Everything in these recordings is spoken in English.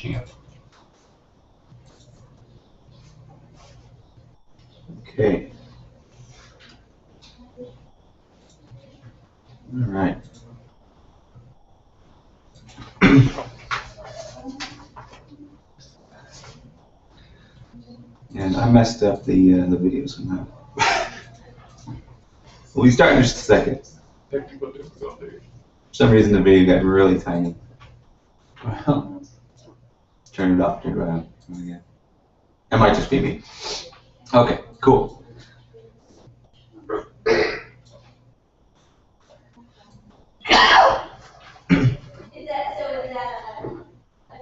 Okay. All right. And I messed up the video somehow. We'll start in just a second. Technical difficulty. For some reason, the video got really tiny. Well, turn it off, turn it right on. Again. That might just be me. Okay, cool.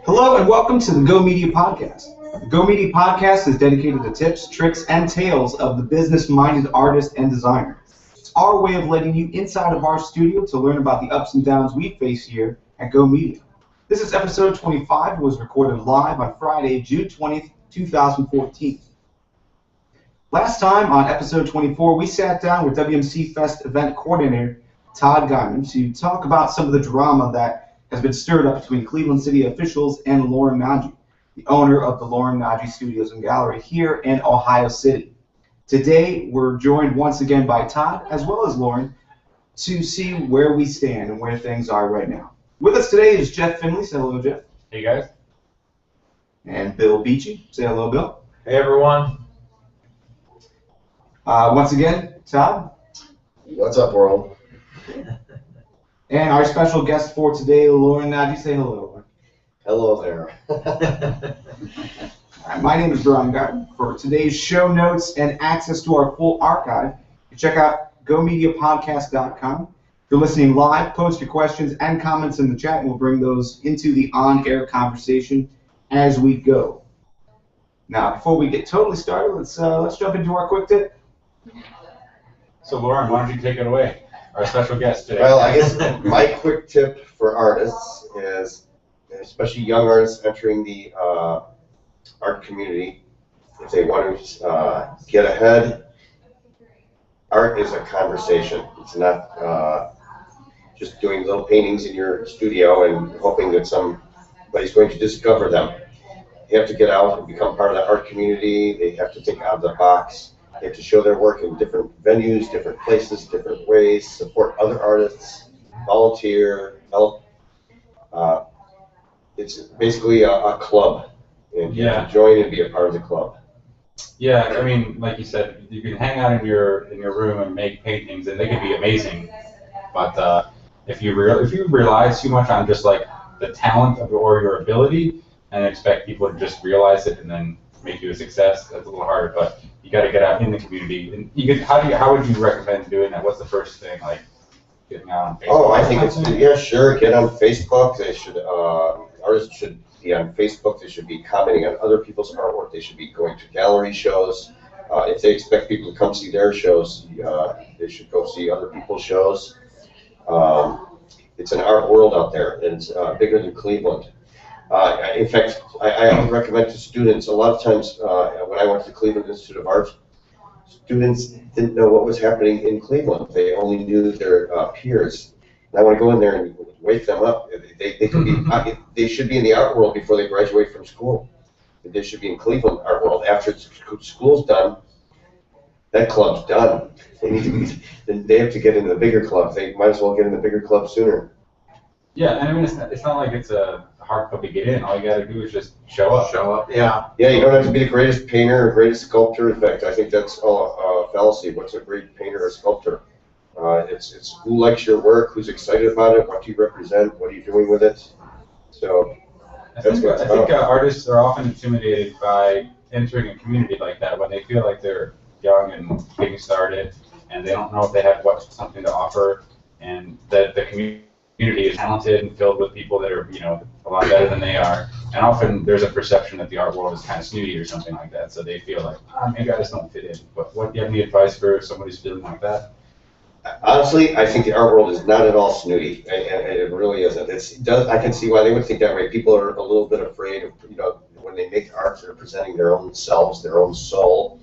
Hello and welcome to the Go Media Podcast. The Go Media Podcast is dedicated to tips, tricks, and tales of the business-minded artist and designer. It's our way of letting you inside of our studio to learn about the ups and downs we face here at Go Media. This is episode 25 and was recorded live on Friday, June 20th, 2014. Last time on episode 24, we sat down with WMC Fest event coordinator Todd Guyman to talk about some of the drama that has been stirred up between Cleveland City officials and Loren Naji, the owner of the Loren Naji Studios and Gallery here in Ohio City. Today, we're joined once again by Todd, as well as Loren, to see where we stand and where things are right now. With us today is Jeff Finley. Say hello, Jeff. Hey, guys. And Bill Beachy. Say hello, Bill. Hey, everyone. Once again, Todd. What's up, world? And our special guest for today, Loren Naji. Say hello. Hello there. My name is Brian Gardner. For today's show notes and access to our full archive, you check out gomediapodcast.com. If you're listening live, post your questions and comments in the chat, and we'll bring those into the on-air conversation as we go. Now, before we get totally started, let's jump into our quick tip. So, Loren, why don't you take it away? Our special guest today. Well, I guess my quick tip for artists is, especially young artists entering the art community, if they want to get ahead, art is a conversation. It's not just doing little paintings in your studio and hoping that somebody's going to discover them. They have to get out and become part of the art community. They have to think out of the box. They have to show their work in different venues, different places, different ways, support other artists, volunteer, help. It's basically a club, and you have to join and be a part of the club. Yeah, I mean, like you said, you can hang out in your room and make paintings, and they can be amazing. But if you rely too much on just like the talent or your ability, and expect people to just realize it and then make you a success, that's a little harder. But you got to get out in the community. And you can, how would you recommend doing that? What's the first thing, like getting out on Facebook? Oh, I think sure. Get on Facebook. They should artists should be on Facebook. They should be commenting on other people's artwork. They should be going to gallery shows. If they expect people to come see their shows, they should go see other people's shows. It's an art world out there, and it's bigger than Cleveland. In fact, I would recommend to students, a lot of times when I went to the Cleveland Institute of Art, students didn't know what was happening in Cleveland. They only knew their peers. And I want to go in there and wake them up. They should be in the art world before they graduate from school. They should be in Cleveland art world. After school's done, that club's done. They have to get into the bigger club. They might as well get in the bigger club sooner. Yeah, and I mean, it's not like it's a hard club to get in. All you got to do is just show up. Show up. Yeah. Yeah, you don't have to be the greatest painter or greatest sculptor. In fact, I think that's all a fallacy. What's a great painter or sculptor? It's who likes your work, who's excited about it, what do you represent, what are you doing with it. So I think artists are often intimidated by entering a community like that when they feel like they're young and getting started and they don't know if they have something to offer, and that the community is talented and filled with people that are, a lot better than they are. And often there's a perception that the art world is kind of snooty or something like that, so they feel like, maybe I just don't fit in. But do you have any advice for somebody who's feeling like that? Honestly, I think the art world is not at all snooty. It really isn't. I can see why they would think that way. People are a little bit afraid of, when they make art, they're presenting their own selves, their own soul.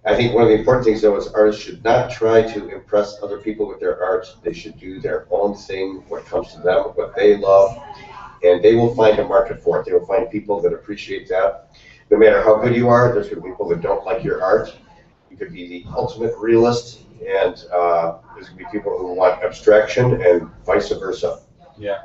I think one of the important things, though, is artists should not try to impress other people with their art. They should do their own thing, what comes to them, what they love. and they will find a market for it. They will find people that appreciate that. No matter how good you are, there's going to be people that don't like your art. You could be the ultimate realist, and there's going to be people who want abstraction, and vice versa. Yeah.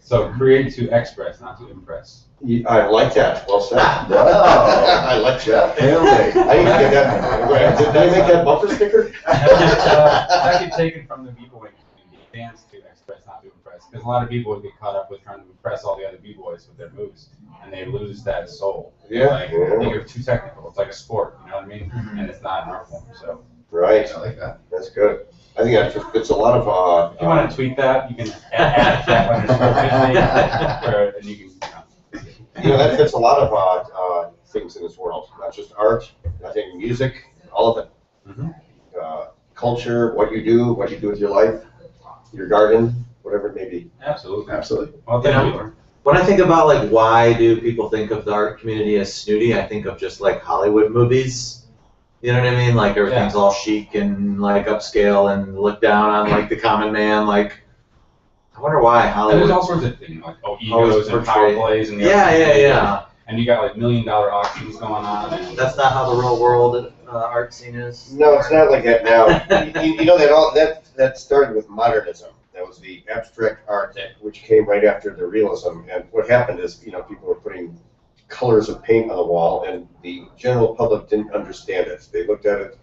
So create to express, not to impress. I like that. Well said. I like that. Really? I need to get that. Did they make that bumper sticker? It's actually taken from the b-boy community. Dance to express, not to impress. Because a lot of people would get caught up with trying to impress all the other b-boys with their moves, and they lose that soul. Yeah. Like, they're too technical. It's like a sport, you know what I mean? And it's not an art form. So. Right. I like that. That's good. I think it's a lot of. If you want to tweet that, you can add Jack and you can. That fits a lot of things in this world. Not just art. I think music, all of it. Mm-hmm. Culture, what you do with your life, your garden, whatever it may be. Absolutely. Absolutely. Well, thank you. When I think about like why do people think of the art community as snooty, I think of just like Hollywood movies. You know what I mean? Like everything's all chic and like upscale and look down on like the common man. Like, I wonder why Hollywood. And there's all sorts of things like egos and power plays and yeah. And you got like $1 million auctions going on. And that's not how the real world art scene is. No, it's not like that now. you know that started with modernism. That was the abstract art, which came right after the realism. And what happened is, people were putting colors of paint on the wall, and the general public didn't understand it. They looked at it,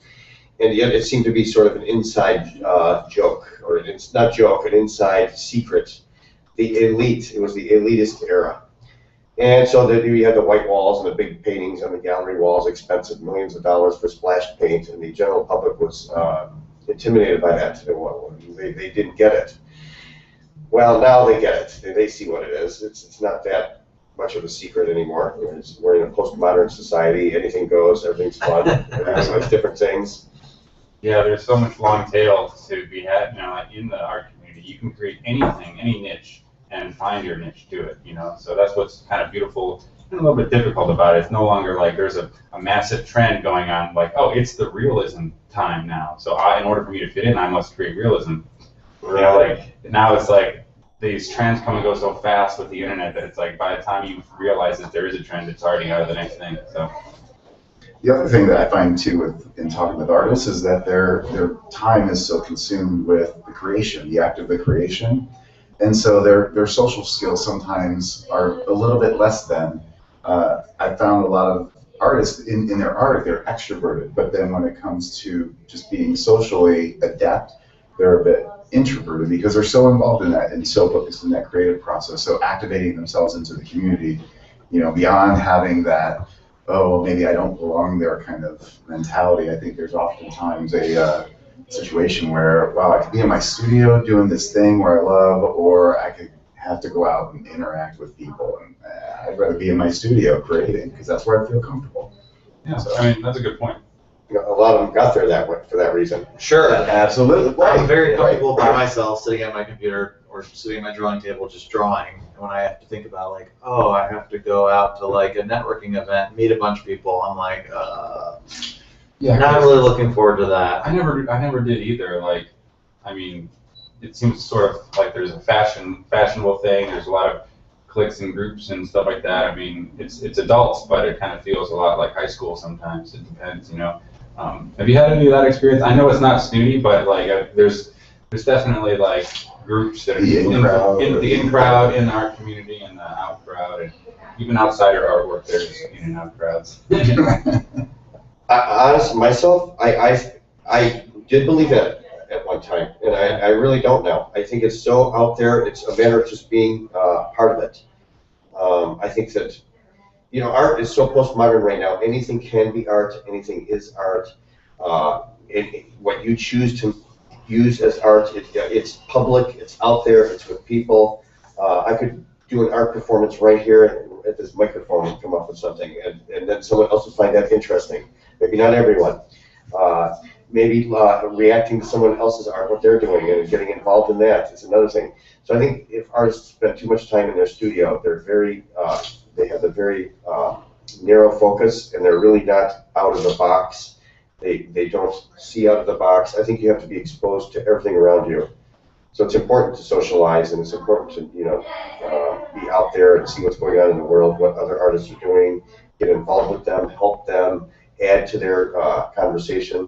and yet it seemed to be sort of an inside joke, or it's not joke, an inside secret. The elite, it was the elitist era. And so you had the white walls and the big paintings on the gallery walls, expensive, millions of dollars for splash paint, and the general public was intimidated by that. They didn't get it. Well, now they get it. They see what it is. It's not that much of a secret anymore. We're in a postmodern society. Anything goes. Everything's fun. Everyone likes different things. Yeah, there's so much long tail to be had like in the art community. You can create anything, any niche, and find your niche to it. So that's what's kind of beautiful and a little bit difficult about it. It's no longer like there's a massive trend going on. Like, oh, it's the realism time now. So in order for me to fit in, I must create realism. Like now it's like. These trends come and go so fast with the internet that it's like by the time you realize that there is a trend, it's already out of the next thing. So the other thing that I find too in talking with artists is that their time is so consumed with the creation, the act of the creation, and so their social skills sometimes are a little bit less than. I found a lot of artists in their art, they're extroverted, but then when it comes to just being socially adept, they're a bit introverted because they're so involved in that and so focused in that creative process. So activating themselves into the community, beyond having that, oh, maybe I don't belong there kind of mentality. I think there's oftentimes a situation where, wow, I could be in my studio doing this thing where I love, or I could have to go out and interact with people. And I'd rather be in my studio creating because that's where I feel comfortable. Yeah, so, I mean, that's a good point. A lot of them got there that way for that reason. Sure. Absolutely. I'm very comfortable by myself sitting at my computer or sitting at my drawing table just drawing. And when I have to think about like, oh, I have to go out to like a networking event, meet a bunch of people, I'm like, not really looking forward to that. I never did either. Like, I mean, it seems sort of like there's a fashionable thing. There's a lot of cliques and groups and stuff like that. I mean, it's adults, but it kind of feels a lot like high school sometimes. It depends, Have you had any of that experience? I know it's not snooty, but like there's definitely like groups that are in the in crowd, in our community, and the out crowd, and even outside our artwork, there's in and out crowds. Honestly, myself, I did believe it at one time, and I really don't now. I think it's so out there. It's a matter of just being part of it. I think that art is so postmodern right now. Anything can be art. Anything is art. What you choose to use as art, it's public. It's out there. It's with people. I could do an art performance right here at this microphone and come up with something, and then someone else would find that interesting. Maybe not everyone. Maybe reacting to someone else's art, what they're doing, and getting involved in that is another thing. So I think if artists spend too much time in their studio, they have a very narrow focus, and they're really not out of the box. They don't see out of the box. I think you have to be exposed to everything around you. So it's important to socialize, and it's important to be out there and see what's going on in the world, what other artists are doing, get involved with them, help them, add to their conversation.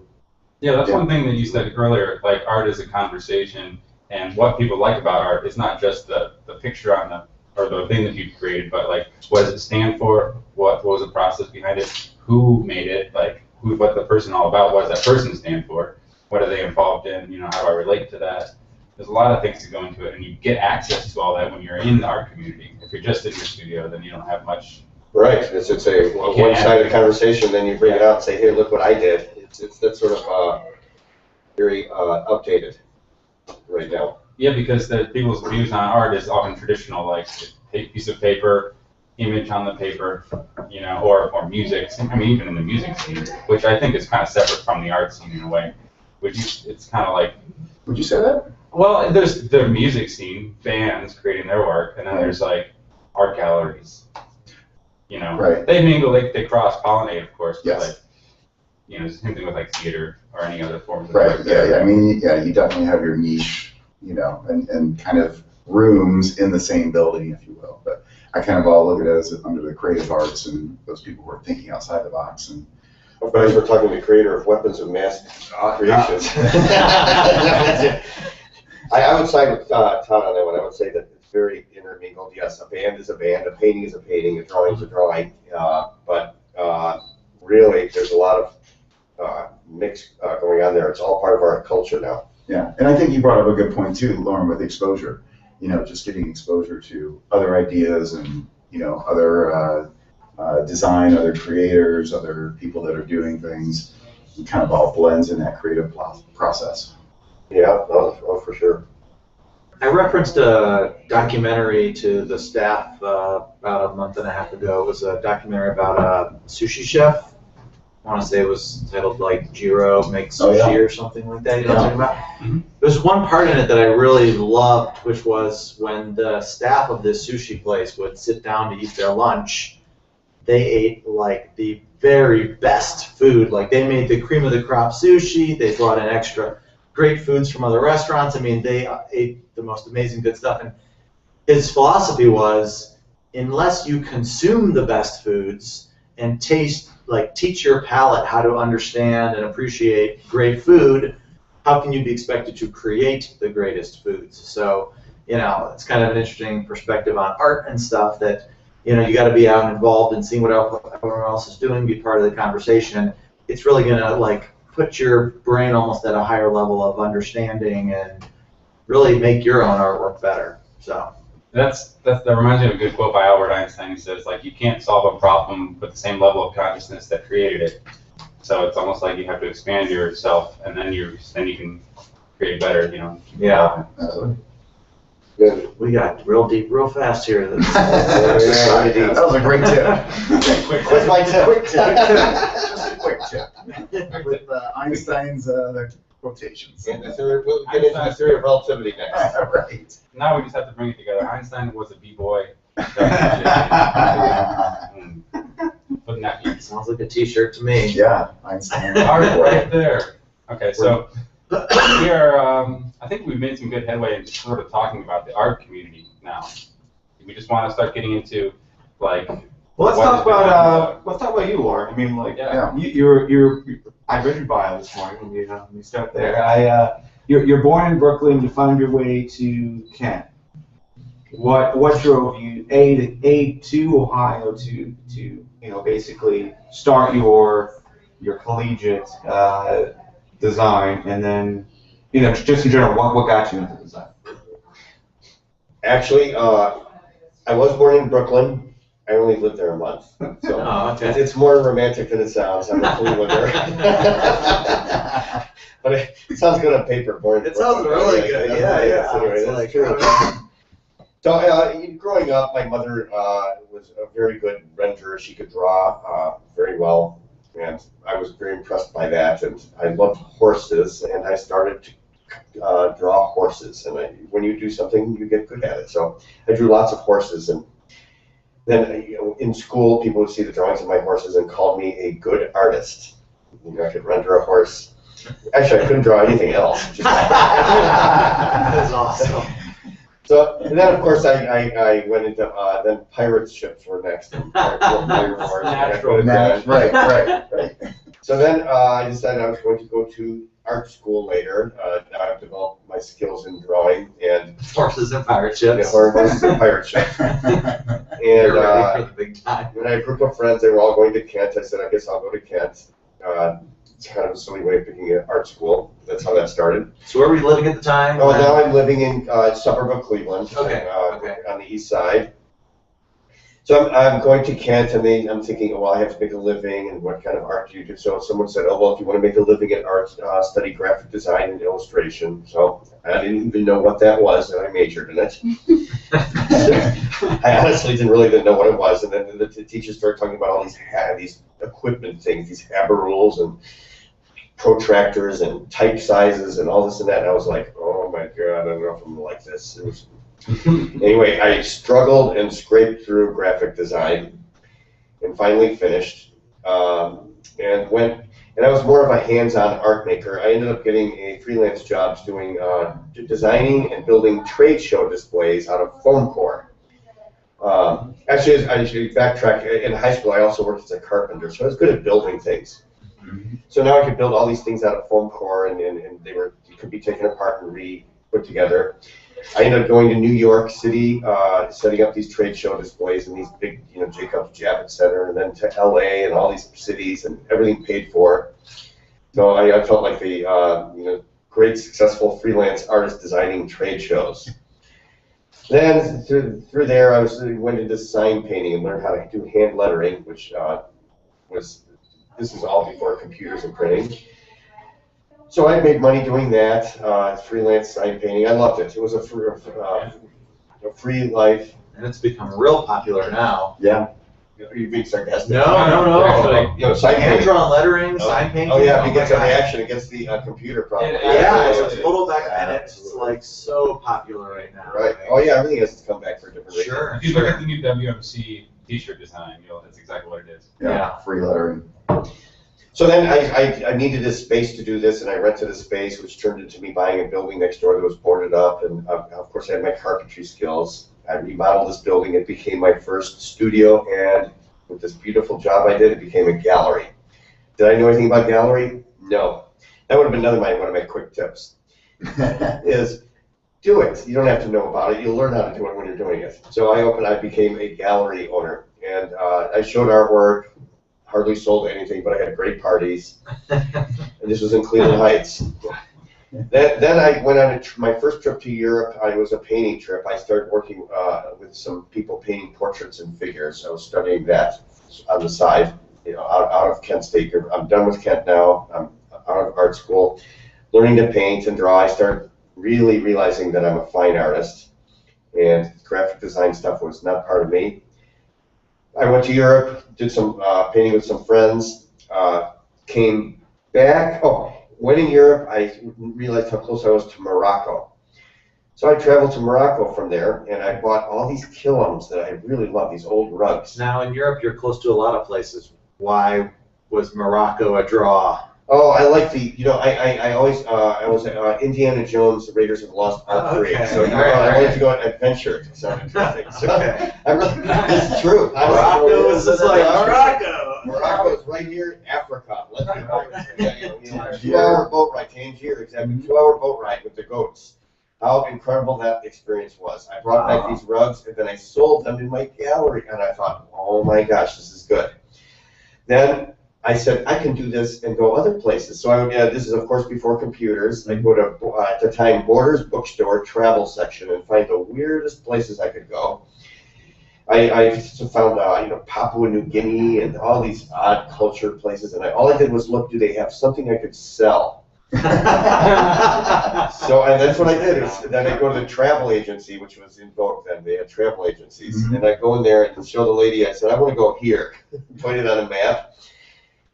Yeah, that's one thing that you said earlier, like art is a conversation, and what people like about art is not just the picture on the thing that you've created, but like what does it stand for, what was the process behind it, who made it, like what the person all about, what does that person stand for, what are they involved in, how do I relate to that? There's a lot of things to go into it, and you get access to all that when you're in the art community. If you're just in your studio, then you don't have much. Right, it's a one-sided conversation, then you bring it out and say, hey, look what I did. It's that sort of very outdated right now. Yeah, because the people's views on art is often traditional, like a piece of paper, image on the paper, or music. I mean, even in the music scene, which I think is kind of separate from the art scene in a way. It's kind of like. Would you say that? Well, there's the music scene, bands creating their work, and then there's like art galleries. Right. They mingle, they cross-pollinate, of course. But Yes. Like, same thing with like theater or any other forms of Right. art. Yeah. I mean, you definitely have your niche, and kind of rooms in the same building, if you will. But I kind of all look at it as under the creative arts and those people who are thinking outside the box. And Of course, we're talking to the creator of weapons of mass creation. I would side with Todd on that one. I would say that it's very intermingled. Yes, a band is a band, a painting is a painting, a drawing is a drawing. But really, there's a lot of mix going on there. It's all part of our culture now. yeah, and I think you brought up a good point too, Lauren, with exposure. Just getting exposure to other ideas and other design, other creators, other people that are doing things. It kind of all blends in that creative process. Yeah, oh, for sure. I referenced a documentary to the staff about a month and a half ago. It was a documentary about a sushi chef. I want to say it was titled like Jiro Makes Sushi or something like that. You know what I'm talking about? Mm-hmm. There's one part in it that I really loved, which was when the staff of this sushi place would sit down to eat their lunch, they ate like the very best food. Like they made the cream of the crop sushi. They brought in extra great foods from other restaurants. I mean, they ate the most amazing good stuff. And his philosophy was, unless you consume the best foods and teach your palate how to understand and appreciate great food, how can you be expected to create the greatest foods? So, it's kind of an interesting perspective on art and stuff that, you got to be out and involved and seeing what everyone else is doing, be part of the conversation. It's really going to put your brain almost at a higher level of understanding and really make your own artwork better. So That reminds me of a good quote by Albert Einstein. He says, like, you can't solve a problem with the same level of consciousness that created it. So it's almost like you have to expand yourself, and then you can create better. Yeah. Absolutely. Good. we got real deep, real fast here. That was a great tip. That's my tip. Quick tip. Just a quick tip. With Einstein's quotations. And we'll get into the theory of relativity next. Right. Now we just have to bring it together. Einstein was a b-boy. Putting that in. Sounds like a T-shirt to me. Yeah, Einstein. All right there. Okay, so here, I think we've made some good headway in just sort of talking about the art community now. We just want to start getting into like. Well, let's talk about you, Loren. I mean, you're. I read your bio this morning. When we start there, you're born in Brooklyn. You found your way to Kent. What drove you to Ohio to basically start your collegiate design, and then just in general, what got you into design? Actually, I was born in Brooklyn. I only lived there a month, so it's more romantic than it sounds. I'm a Clevelander. But it sounds good on paper. Born in It sounds really good. Yeah. Anyway, that's true. So, growing up, my mother was a very good renter. She could draw very well, and I was very impressed by that. And I loved horses, and I started to draw horses. And when you do something, you get good at it. So I drew lots of horses, and then in school, people would see the drawings of my horses and called me a good artist. I could render a horse. Actually, I couldn't draw anything else. That's awesome. So, and then of course I went into, then pirate ships were next. And pirate wars, Natural. Right. So then I decided I was going to go to art school later. I developed my skills in drawing and Horses and pirate ships. horses and pirate ships. You're And ready for the big time. when I had a group of friends, they were all going to Kent. I said, I guess I'll go to Kent. It's kind of a silly way of picking an art school. That's how that started. So where were you living at the time? Oh, now I'm living in a suburb of Cleveland, Okay. on the east side. So I'm going to Kent, and I'm thinking, well, I have to make a living, and what kind of art do you do? So someone said, oh, well, if you want to make a living in art, study graphic design and illustration. So I didn't even know what that was, and I majored in it. I honestly didn't know what it was, and then the teachers started talking about all these equipment things, these Haber rules and protractors and type sizes and all this and that. And I was like, oh my God, I don't know if I'm like this. It was anyway, I struggled and scraped through graphic design and finally finished. And I was more of a hands-on art maker. I ended up getting a freelance job doing designing and building trade show displays out of foam core. Actually, I should backtrack. In high school, I also worked as a carpenter, so I was good at building things. So now I could build all these things out of foam core, and they could be taken apart and re-put together. I ended up going to New York City, setting up these trade show displays in these big, Jacobs Javits Center, and then to LA and all these cities, and everything paid for. So I felt like the great successful freelance artist designing trade shows. Then through there, I went into sign painting and learned how to do hand lettering, which this was all before computers and printing. So I made money doing that, freelance sign painting. I loved it. It was a free life. And it's become real popular now. Yeah. Are you being sarcastic? No. Actually, sign painting. Hand-drawn lettering, sign painting. Oh yeah, my against a God. reaction against the computer problem. Yeah, it's a total back, and it's like so popular right now. Right. Oh yeah, everything has to come back for a different reason. Sure. If you look at the new WMC t-shirt design, that's exactly what it is. Yeah. Free lettering. So then I needed a space to do this, and I rented a space, which turned into me buying a building next door that was boarded up, and of course I had my carpentry skills. I remodeled this building. It became my first studio, and with this beautiful job I did, it became a gallery. Did I know anything about gallery? No. That would have been one of my quick tips, is do it. You don't have to know about it. You'll learn how to do it when you're doing it. So I became a gallery owner, and I showed artwork. Hardly sold anything, but I had great parties. And this was in Cleveland Heights. Then I went on my first trip to Europe. It was a painting trip. I started working with some people painting portraits and figures. I was studying that on the side, out of Kent State. I'm done with Kent now. I'm out of art school, learning to paint and draw. I started really realizing that I'm a fine artist, and graphic design stuff was not part of me. I went to Europe, did some painting with some friends, came back. When in Europe, I realized how close I was to Morocco. So I traveled to Morocco from there, and I bought all these kilns that I really love, these old rugs. Now in Europe, you're close to a lot of places. Why was Morocco a draw? Oh, I like I was Indiana Jones, the Raiders of the Lost Ark 3. Okay. So I wanted to go on adventure. It sounded interesting. So it's true. Morocco is just like Morocco. Morocco is right here, Africa. Let's be honest. 2-hour boat ride, Tangier, exactly. 2-hour boat ride with the goats. How incredible that experience was. I brought back these rugs, and then I sold them in my gallery, and I thought, oh my gosh, this is good. Then I said, I can do this and go other places. So this is, of course, before computers. I'd go to, at the time, Borders bookstore travel section and find the weirdest places I could go. I found, Papua New Guinea and all these odd culture places. And all I did was look, do they have something I could sell? And that's what I did. Then I go to the travel agency, which was in vogue then. They had travel agencies. And I go in there and show the lady, I said, I want to go here. Pointed on a map.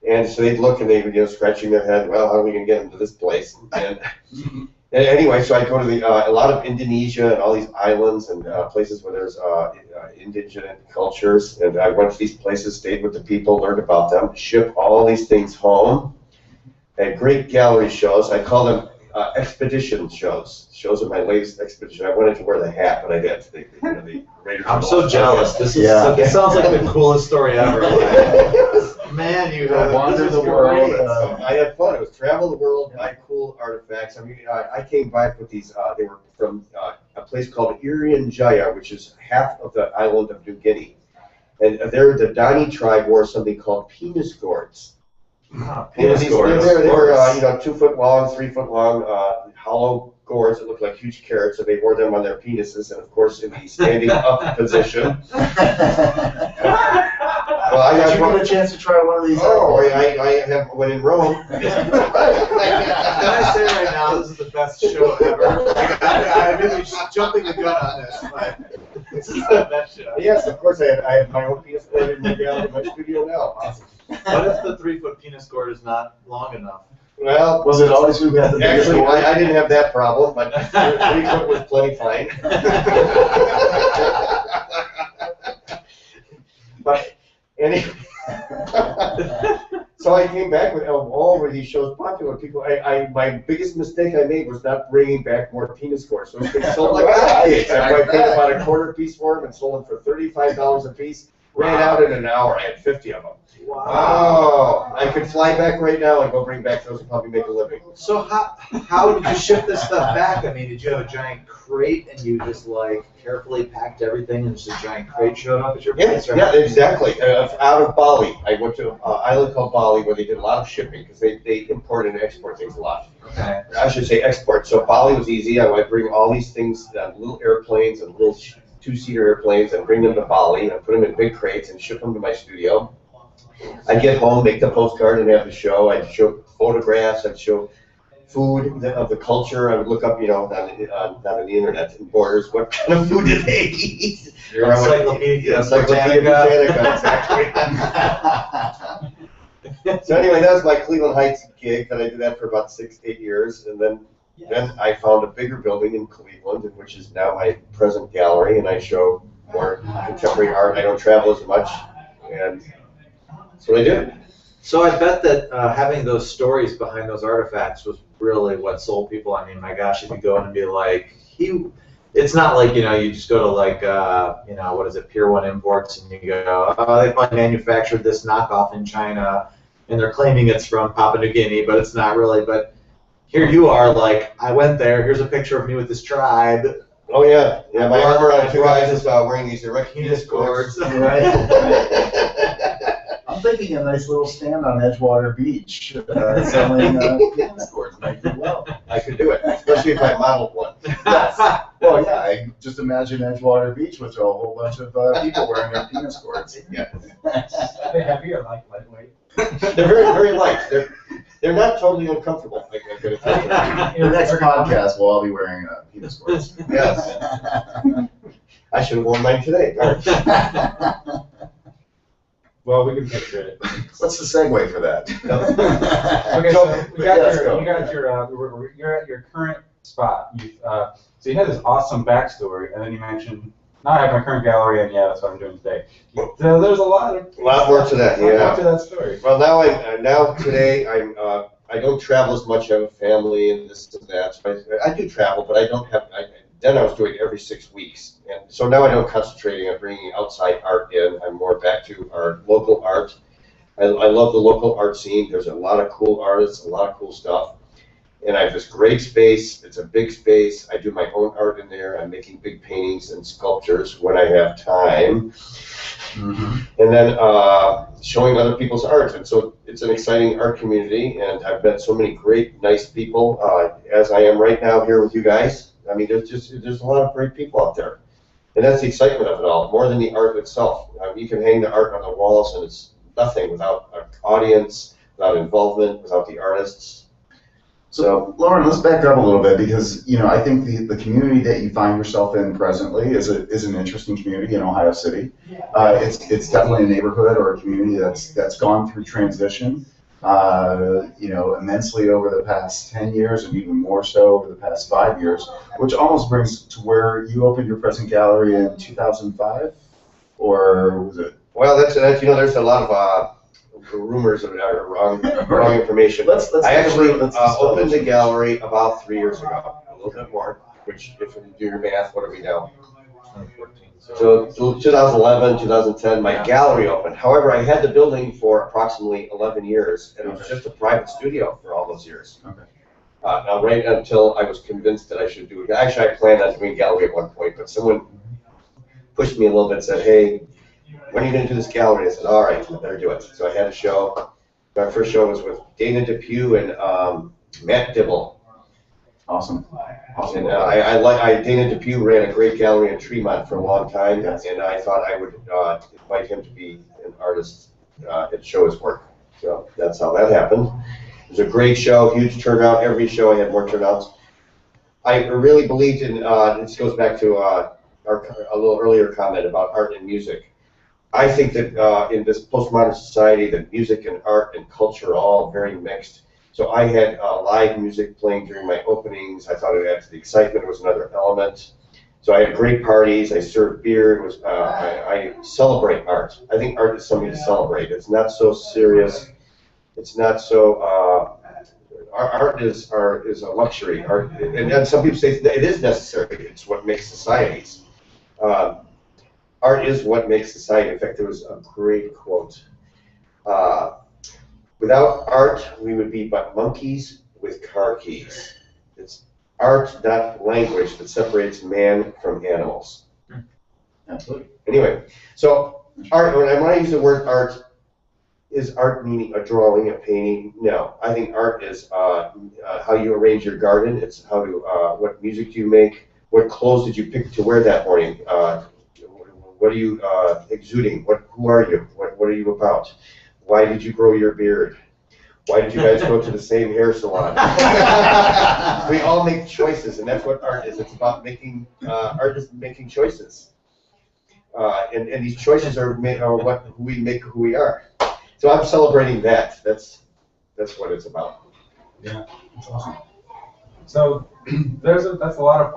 And so they'd look and they were, scratching their head, well, how are we going to get them to this place? And anyway, so I go to a lot of Indonesia and all these islands and places where there's indigenous cultures. And I went to these places, stayed with the people, learned about them, ship all these things home. and great gallery shows. I call them expedition shows. Shows of my latest expedition. I wanted to wear the hat, but I didn't. The Raiders. I'm so jealous. This is this sounds like the coolest story ever. Man, you have wander the world. I had fun. It was travel the world, buy cool artifacts. I mean, I came back with these. They were from a place called Irian Jaya, which is half of the island of New Guinea. And there, the Dani tribe wore something called penis gourds. Penis gourds. They were 2 foot long, 3 foot long, hollow gourds that looked like huge carrots, and they wore them on their penises, and of course in the standing up position. Well, Did you get a chance to try one of these? Oh, I have when in Rome. Can I say right now, this is the best show ever? I'm really jumping the gun on this, but this is the best show. Yes, of course I have my own penis gourd in my studio now. Awesome. What if the 3 foot penis gourd is not long enough? Well, Was it always who had the biggest actually, gourd? I didn't have that problem, but 3 foot was plenty fine. But anyway, so I came back with all of these shows popular. People, my biggest mistake I made was not bringing back more penis gourds. So it's been sold like hotcakes. I paid about a quarter piece for them and sold them for $35 a piece. Ran out in an hour. I had 50 of them. Wow. Oh, I could fly back right now and go bring back those and probably make a living. So how did you ship this stuff back? I mean, did you have a giant crate and you just like carefully packed everything and just a giant crate showed up at your place? Yeah, exactly. Out of Bali. I went to an island called Bali where they did a lot of shipping because they import and export things a lot. Okay. I should say export. So Bali was easy. I would bring all these things, little airplanes and little 2-seater airplanes, and bring them to Bali and put them in big crates and ship them to my studio. I'd get home, make the postcard, and have the show. I'd show photographs. I'd show food of the culture. I would look up, not on the internet, in Borders, what kind of food did they eat? Your encyclopedia. Encyclopedia Britannica, exactly. So anyway, that was my Cleveland Heights gig, and I did that for about 6-8 years, and then I found a bigger building in Cleveland, which is now my present gallery, and I show more contemporary art. I don't travel as much, and that's what I do. So I bet that having those stories behind those artifacts was really what sold people. I mean, my gosh, if you go in and be like, it's not like, you just go to like, what is it, Pier 1 Imports, and you go, oh, they probably manufactured this knockoff in China, and they're claiming it's from Papua New Guinea, but it's not really. But here you are, like, I went there, here's a picture of me with this tribe. Oh, yeah. Yeah, my armor on 2 guys is wearing these erect penis gourds. Right. I'm thinking a nice little stand on Edgewater Beach selling penis gourds might do well. I could do it, especially if I modeled one. Yes. Well, yeah, I just imagine Edgewater Beach with a whole bunch of people wearing their penis gourds. Yeah. Are they heavy or lightweight? They're very, very light. They're not totally uncomfortable. The next podcast, we'll all be wearing penis gourds. Yes. I should have worn mine today. Well, we can picture it. What's the segue for that? Okay, so you're at your current spot. So you had this awesome backstory, and then you mentioned, now I have my current gallery, and yeah, that's what I'm doing today. So there's a lot more to that, yeah. More to that story. Well, now today I don't travel as much. I have a family and this and that. So I do travel, but I don't have. Then I was doing it every 6 weeks, and so now I don't concentrating on bringing outside art in. I'm more back to our local art. I love the local art scene. There's a lot of cool artists, a lot of cool stuff, and I have this great space. It's a big space. I do my own art in there. I'm making big paintings and sculptures when I have time, and then showing other people's art. And so it's an exciting art community, and I've met so many great, nice people, as I am right now here with you guys. I mean, there's a lot of great people out there, and that's the excitement of it all, more than the art itself. You can hang the art on the walls, and it's nothing without an audience, without involvement, without the artists. So, Loren, let's back up a little bit because I think the community that you find yourself in presently is an interesting community in Ohio City. It's definitely a neighborhood or a community that's gone through transition. Immensely over the past 10 years and even more so over the past 5 years, which almost brings to where you opened your present gallery in 2005, or was it? Well, that's there's a lot of rumors or wrong information. Let's I actually let's opened the gallery about 3 years ago, a little bit more. Which, if you do your math, what are we now? 2014. So 2011, 2010, my gallery opened. However, I had the building for approximately 11 years, and it was just a private studio for all those years. Okay. Now, right until I was convinced that I should do it. Actually, I planned on doing gallery at one point, but someone pushed me a little bit and said, hey, when are you going to do this gallery? I said, all right, I better do it. So I had a show. My first show was with Dana Depew and Matt Dibble. Awesome. And Dana Depew ran a great gallery in Tremont for a long time, and I thought I would invite him to be an artist and show his work. So that's how that happened. It was a great show, huge turnout. Every show I had more turnouts. I really believed in, this goes back to a little earlier comment about art and music. I think that in this postmodern society, that music and art and culture are all very mixed. So I had live music playing during my openings. I thought it added to the excitement. It was another element. So I had great parties. I served beer. It was I celebrate art. I think art is something to celebrate. It's not so serious. It's not so. Art is a luxury. Art, and some people say it is necessary. It's what makes societies. Art is what makes society. In fact, there was a great quote. Without art, we would be but monkeys with car keys. It's art, not language, that separates man from animals. Absolutely. Anyway, so art, when I use the word art, is art meaning a drawing, a painting? No. I think art is how you arrange your garden. It's how to, what music do you make? What clothes did you pick to wear that morning? What are you exuding? Who are you? What are you about? Why did you grow your beard? Why did you guys go to the same hair salon? We all make choices, and that's what art is. It's about making, art is making choices. And these choices are who we make who we are. So I'm celebrating that. That's what it's about. Yeah, that's awesome. So that's a lot of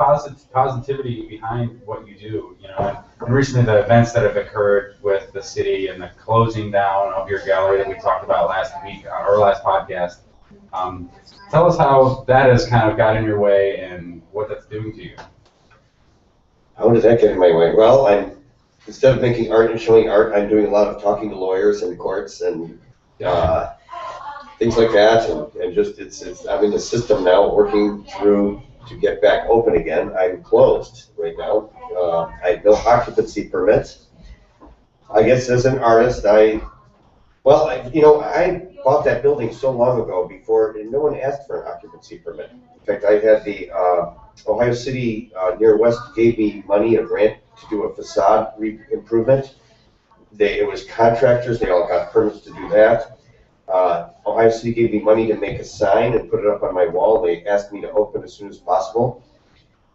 positivity behind what you do, you know. And recently, the events that have occurred with the city and the closing down of your gallery that we talked about last week on our last podcast. Tell us how that has kind of got in your way and what that's doing to you. How did that get in my way? Well, instead of making art and showing art, I'm doing a lot of talking to lawyers and courts and things like that, and just I'm in the system now, working through to get back open again. I'm closed right now. I have no occupancy permit. I guess as an artist, I bought that building so long ago before, and no one asked for an occupancy permit. In fact, I had the Ohio City near West gave me money, a grant to do a facade improvement. It was contractors. They all got permits to do that. Ohio City gave me money to make a sign and put it up on my wall. They asked me to open as soon as possible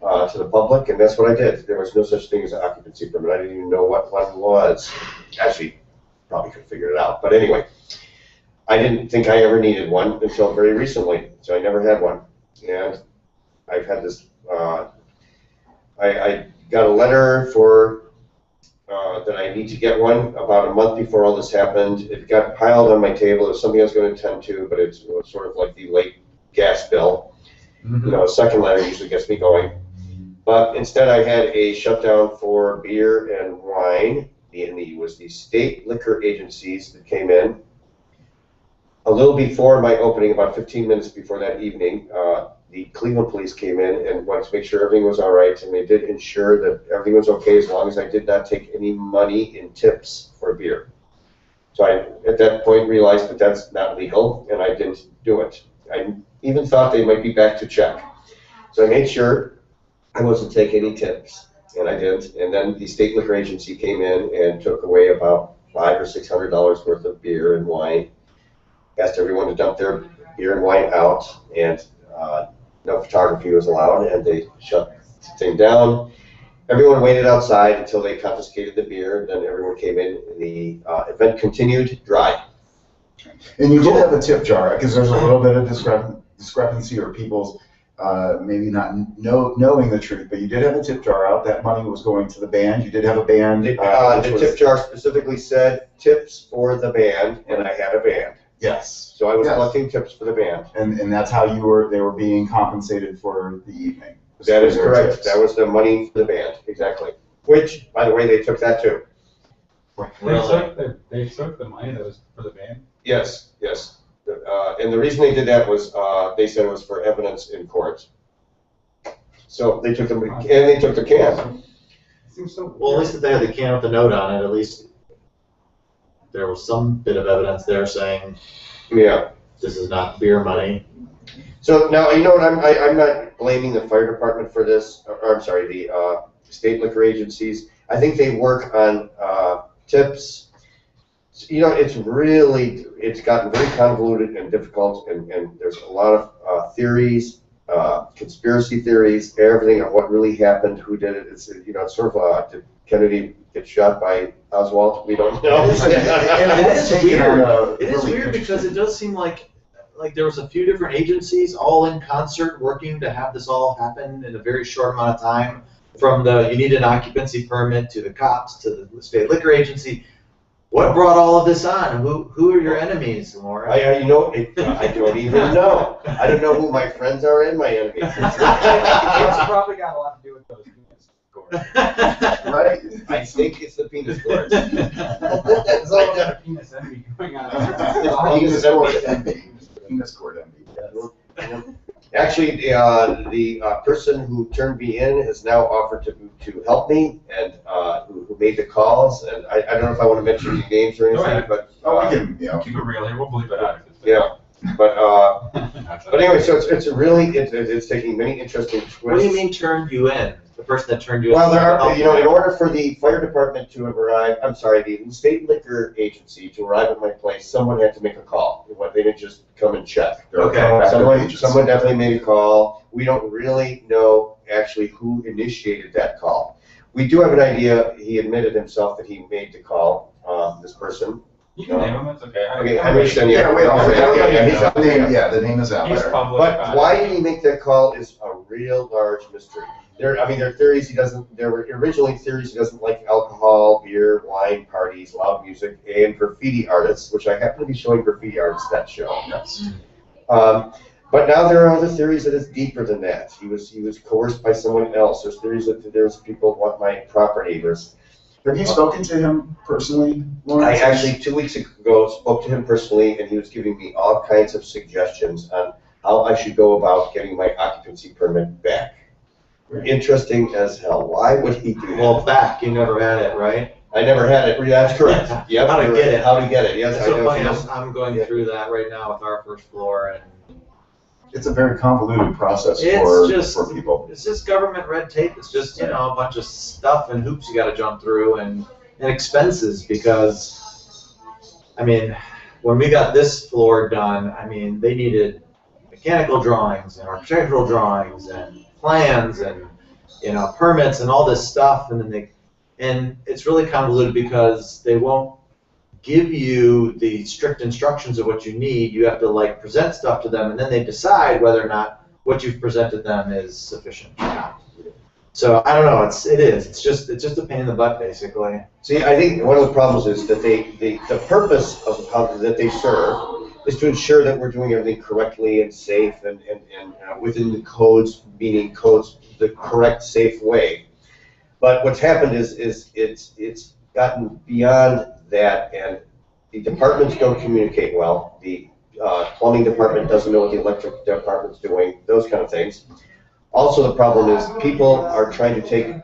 to the public, and that's what I did. There was no such thing as an occupancy permit. I didn't even know what one was. Actually, probably could figure it out. But anyway, I didn't think I ever needed one until very recently, so I never had one. And I've had this, I got a letter for that I need to get one about a month before all this happened. It got piled on my table. It was something I was going to attend to, but it was sort of like the late gas bill. Mm-hmm. You know, a second letter usually gets me going. But instead I had a shutdown for beer and wine. It was the state liquor agencies that came in. A little before my opening, about 15 minutes before that evening, the Cleveland police came in and wanted to make sure everything was all right, and they did ensure that everything was okay as long as I did not take any money in tips for beer. So I, at that point, realized that that's not legal, and I didn't do it. I even thought they might be back to check. So I made sure I wasn't taking any tips, and I didn't. And then the state liquor agency came in and took away about $500 or $600 worth of beer and wine. Asked everyone to dump their beer and wine out, and no photography was allowed, and they shut the thing down. Everyone waited outside until they confiscated the beer, and then everyone came in, and the event continued dry. And you did have a tip jar, because there's a little bit of discrepancy, or people's maybe not knowing the truth, but you did have a tip jar out. That money was going to the band. You did have a band. The tip jar specifically said tips for the band, and I had a band. Yes. So I was collecting tips for the band. And that's how they were being compensated for the evening. That is correct. Tips. That was the money for the band, exactly. Which, by the way, they took that too. They took the money that was for the band? Yes, yes. And the reason they did that was they said it was for evidence in court. So they took them, and they took the can. Well, at least if they had the can with the note on it, at least there was some bit of evidence there saying, yeah, this is not beer money. So now, you know what, I'm not blaming the fire department for this, or I'm sorry, the state liquor agencies. I think they work on tips. You know, it's gotten very convoluted and difficult, and there's a lot of theories, conspiracy theories, everything of what really happened, who did it. It's, you know, it's sort of did Kennedy get shot by Oswald? We don't know. It is weird. It is weird because it does seem like there was a few different agencies all in concert working to have this all happen in a very short amount of time. From you need an occupancy permit to the cops to the state liquor agency. What brought all of this on? Who are your enemies, Loren? I don't even know. I don't know who my friends are and my enemies. It's probably got a lot to do with those penis scores. Right? I think it's the penis scores. There's all kind of penis envy going on. Penis cord envy. Yes. Actually, the person who turned me in has now offered to help me, and who made the calls. And I don't know if I want to mention any names or anything, but we can, keep it real here. We'll believe it out. Yeah, but anyway, so it's really it's taking many interesting twists. What do you mean turned you in? The person that turned you in? Well, there are, you know, in order for the fire department to arrive, the state liquor agency to arrive at my place, someone had to make a call. They didn't just come and check. Okay. Someone definitely made a call. We don't really know actually who initiated that call. We do have an idea. He admitted himself that he made the call. This person. You can name him. It's okay. Okay, I understand. The name is out there. But why did he make that call is a real large mystery. There are theories there were originally theories he doesn't like alcohol, beer, wine, parties, loud music, and graffiti artists, which I happen to be showing graffiti artists that show. Yes. But now there are other theories that is deeper than that. He was coerced by someone else. There's theories that there's people who want my property. Have you spoken to him personally, Loren? I actually 2 weeks ago spoke to him personally, and he was giving me all kinds of suggestions on how I should go about getting my occupancy permit back. Interesting as hell. Why would he do that? Well, back. You never had it, right? I never had it. That's correct. Yep. How to get it. How to get it. Yes, That's I so know. funny. I'm going through that right now with our first floor, and it's a very convoluted process for people. It's just government red tape. It's just, you know, a bunch of stuff and hoops you got to jump through, and expenses, because, I mean, when we got this floor done, I mean, they needed mechanical drawings and architectural drawings and plans and, you know, permits and all this stuff, and it's really convoluted because they won't give you the strict instructions of what you need. You have to present stuff to them, and then they decide whether or not what you've presented them is sufficient or not. So I don't know. It's just a pain in the butt, basically. See, I think one of the problems is that the purpose of that they serve is to ensure that we're doing everything correctly and safe and within the codes, meaning codes the correct, safe way. But what's happened is it's gotten beyond that, and the departments don't communicate well. The plumbing department doesn't know what the electric department's doing, those kind of things. Also, the problem is people are trying to take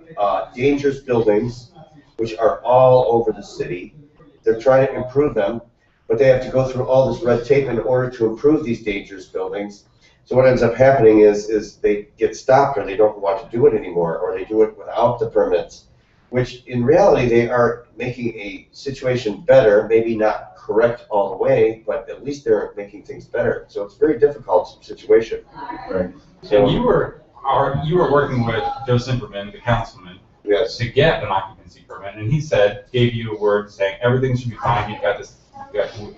dangerous buildings, which are all over the city. They're trying to improve them, but they have to go through all this red tape in order to improve these dangerous buildings. So what ends up happening is they get stopped, or they don't want to do it anymore, or they do it without the permits, which in reality they are making a situation better, maybe not correct all the way, but at least they're making things better. So it's a very difficult situation. Right. So and you were working with Joe Zimmerman, the councilman, yes, to get an occupancy permit, and he gave you a word saying everything should be fine. You've got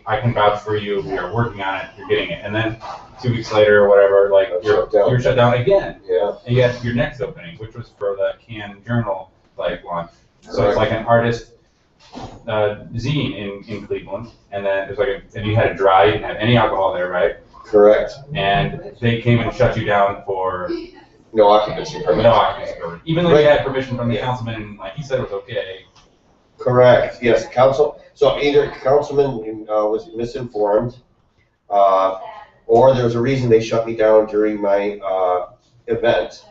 I can vouch for you. We are working on it. You're getting it. And then 2 weeks later or whatever, like you're shut down again. Yeah. And you had your next opening, which was for the Can Journal like launch. So it's like an artist zine in Cleveland, and then it was like and you had to dry. You didn't have any alcohol there, right? Correct. And they came and shut you down for no occupancy permit. No occupancy permit, even though you had permission from the councilman, and like he said it was okay. Correct. Yes, council. So either councilman was misinformed, or there was a reason they shut me down during my event,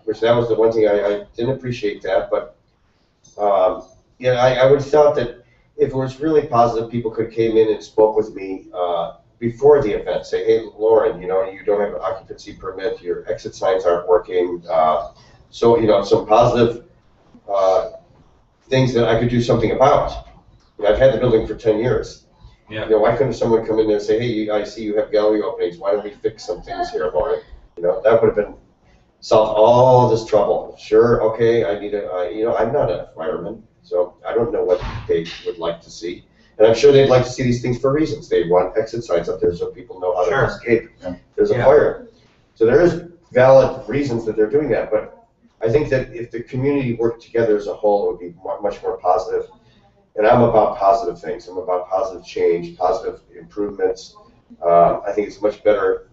which that was the one thing I didn't appreciate that, but yeah, I would have thought that if it was really positive, people could have came in and spoke with me before the event, say, hey, Loren, you don't have an occupancy permit, your exit signs aren't working, so, some positive things that I could do something about. I've had the building for 10 years. Yeah. Why couldn't someone come in there and say, hey, I see you have gallery openings, why don't we fix some things here, Loren? That would have been solved all this trouble. Sure, okay, I need I'm not a fireman, so I don't know what they would like to see. And I'm sure they'd like to see these things for reasons. They want exit signs up there so people know how to escape. Yeah. There's a fire. So there is valid reasons that they're doing that, but I think that if the community worked together as a whole, it would be much more positive. And I'm about positive things. I'm about positive change, positive improvements. I think it's much better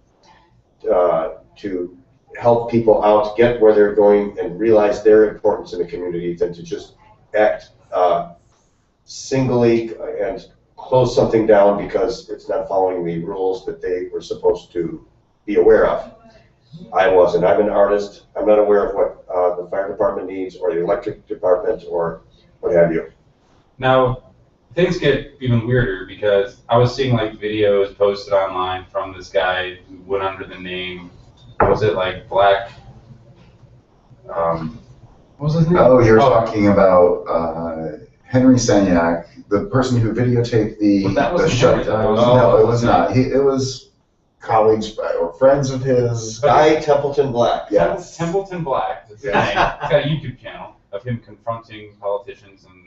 to help people out, get where they're going, and realize their importance in the community than to just act singly and close something down because it's not following the rules that they were supposed to be aware of. I wasn't. I'm an artist. I'm not aware of what the fire department needs or the electric department or what have you. Now, things get even weirder because I was seeing like videos posted online from this guy who went under the name, was it like Black? What was his name? Oh, you're talking about Henry Sanyak, the person who videotaped the shutdown. No, it was not. It was colleagues or friends of his. Guy Templeton Black. Yes. Templeton Black. He's got a YouTube channel of him confronting politicians and,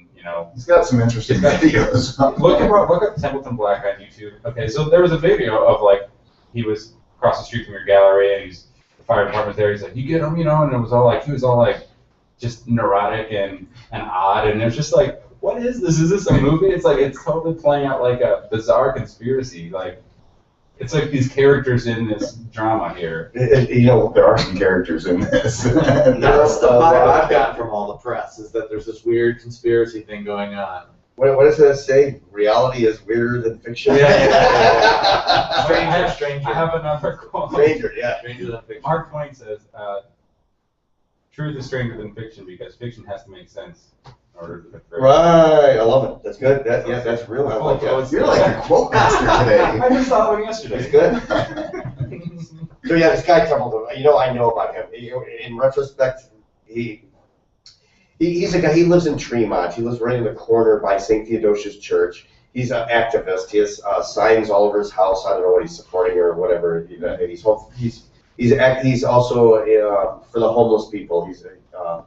He's got some interesting videos. Look up Templeton Black on YouTube. Okay, so there was a video of like, he was across the street from your gallery and the fire department's there. He's like, you get him, and it was all like, he was all like, just neurotic and odd, and it was just like, what is this? Is this a movie? It's like, it's totally playing out like a bizarre conspiracy. Like, it's like these characters in this drama here. There are some characters in this. That's the vibe I've gotten from all the press, is that there's this weird conspiracy thing going on. What does that say? Reality is weirder than fiction? Yeah. Stranger. I have another quote. Stranger, yeah. Stranger than fiction. Mark Twain says, truth is stranger than fiction because fiction has to make sense. Right, I love it. That's good. That's real. I like that. You're like a quote master today. I just thought of it yesterday. It's good. So yeah, this guy Templeton. I know about him. In retrospect, he's a guy. He lives in Tremont. He lives right in the corner by St. Theodosia's Church. He's an activist. He has signs all over his house. I don't know what he's supporting or whatever. He's also for the homeless people. He's a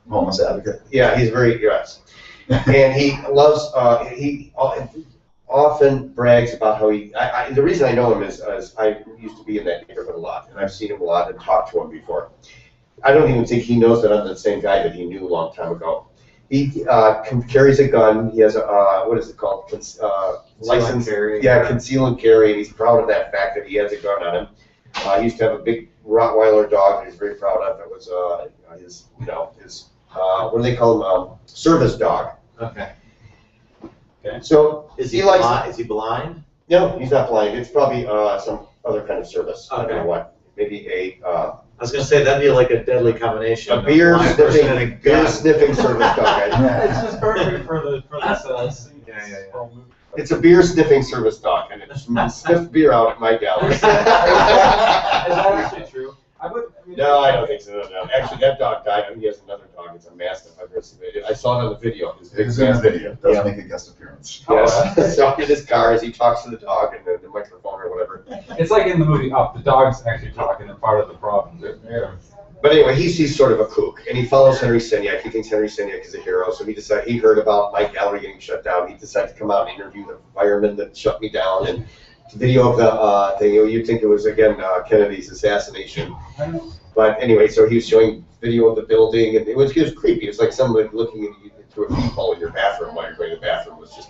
homeless advocate. Yeah, he's very, yes. And he loves, he often brags about how the reason I know him is I used to be in that neighborhood a lot, and I've seen him a lot and talked to him before. I don't even think he knows that I'm the same guy that he knew a long time ago. He carries a gun. He has a, what is it called? License. Carry. Yeah, conceal and carry, and he's proud of that fact that he has a gun on him. He used to have a big Rottweiler dog that he's very proud of. It was his what do they call him? Service dog. Okay. So is he blind? Is he blind? No, he's not blind. It's probably some other kind of service. Okay. I don't know what. Maybe I was gonna say that'd be like a deadly combination. A beer sniffing service dog. It's just perfect for this. Yeah. It's a beer sniffing service dog, and it sniffed beer out at my gallery. Is that actually true? No, I don't think so. No. Actually, that dog died, and he has another dog. It's a mastiff. I saw it on the video. It is in the video. It does make a guest appearance. Yes. So in his car as he talks to the dog and the microphone or whatever. It's like in the movie Up. The dogs actually talk, and they're part of the problem. But anyway, he's sort of a kook, and he follows Henry Senyak. He thinks Henry Senyak is a hero, so he heard about my gallery getting shut down. He decided to come out and interview the fireman that shut me down, and the video of the thing. You'd think it was again Kennedy's assassination, but anyway, so he was showing video of the building, and it was creepy. It was like someone looking at you through a peephole in your bathroom while you're going to the bathroom. It was just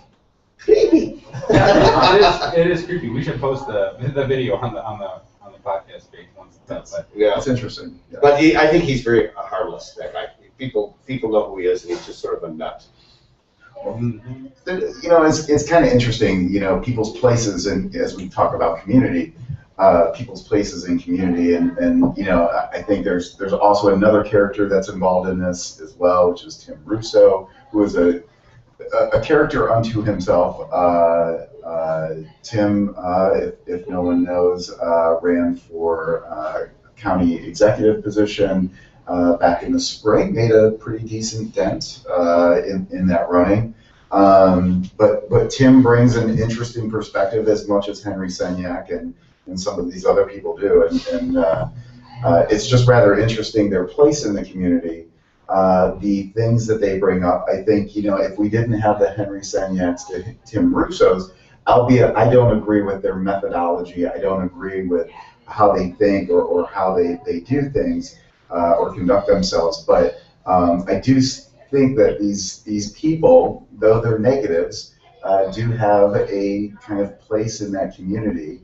creepy. It is creepy. We should post the video on the podcast page once it's outside. Yeah, That's interesting. Yeah. but I think he's very harmless. That guy. People know who he is, and he's just sort of a nut. You know, it's kind of interesting, you know, people's places, and as we talk about community, people's places in community, and you know, I think there's also another character that's involved in this as well, which is Tim Russo, who is a character unto himself. Tim, if no one knows, ran for county executive position back in the spring, made a pretty decent dent in that running. But Tim brings an interesting perspective as much as Henry Senyak and some of these other people do, and it's just rather interesting their place in the community. The things that they bring up, I think, you know, if we didn't have the Henry Senyaks, the Tim Russos, albeit I don't agree with their methodology, I don't agree with how they think or how they do things or conduct themselves, but I do think that these people, though they're negatives, do have a kind of place in that community.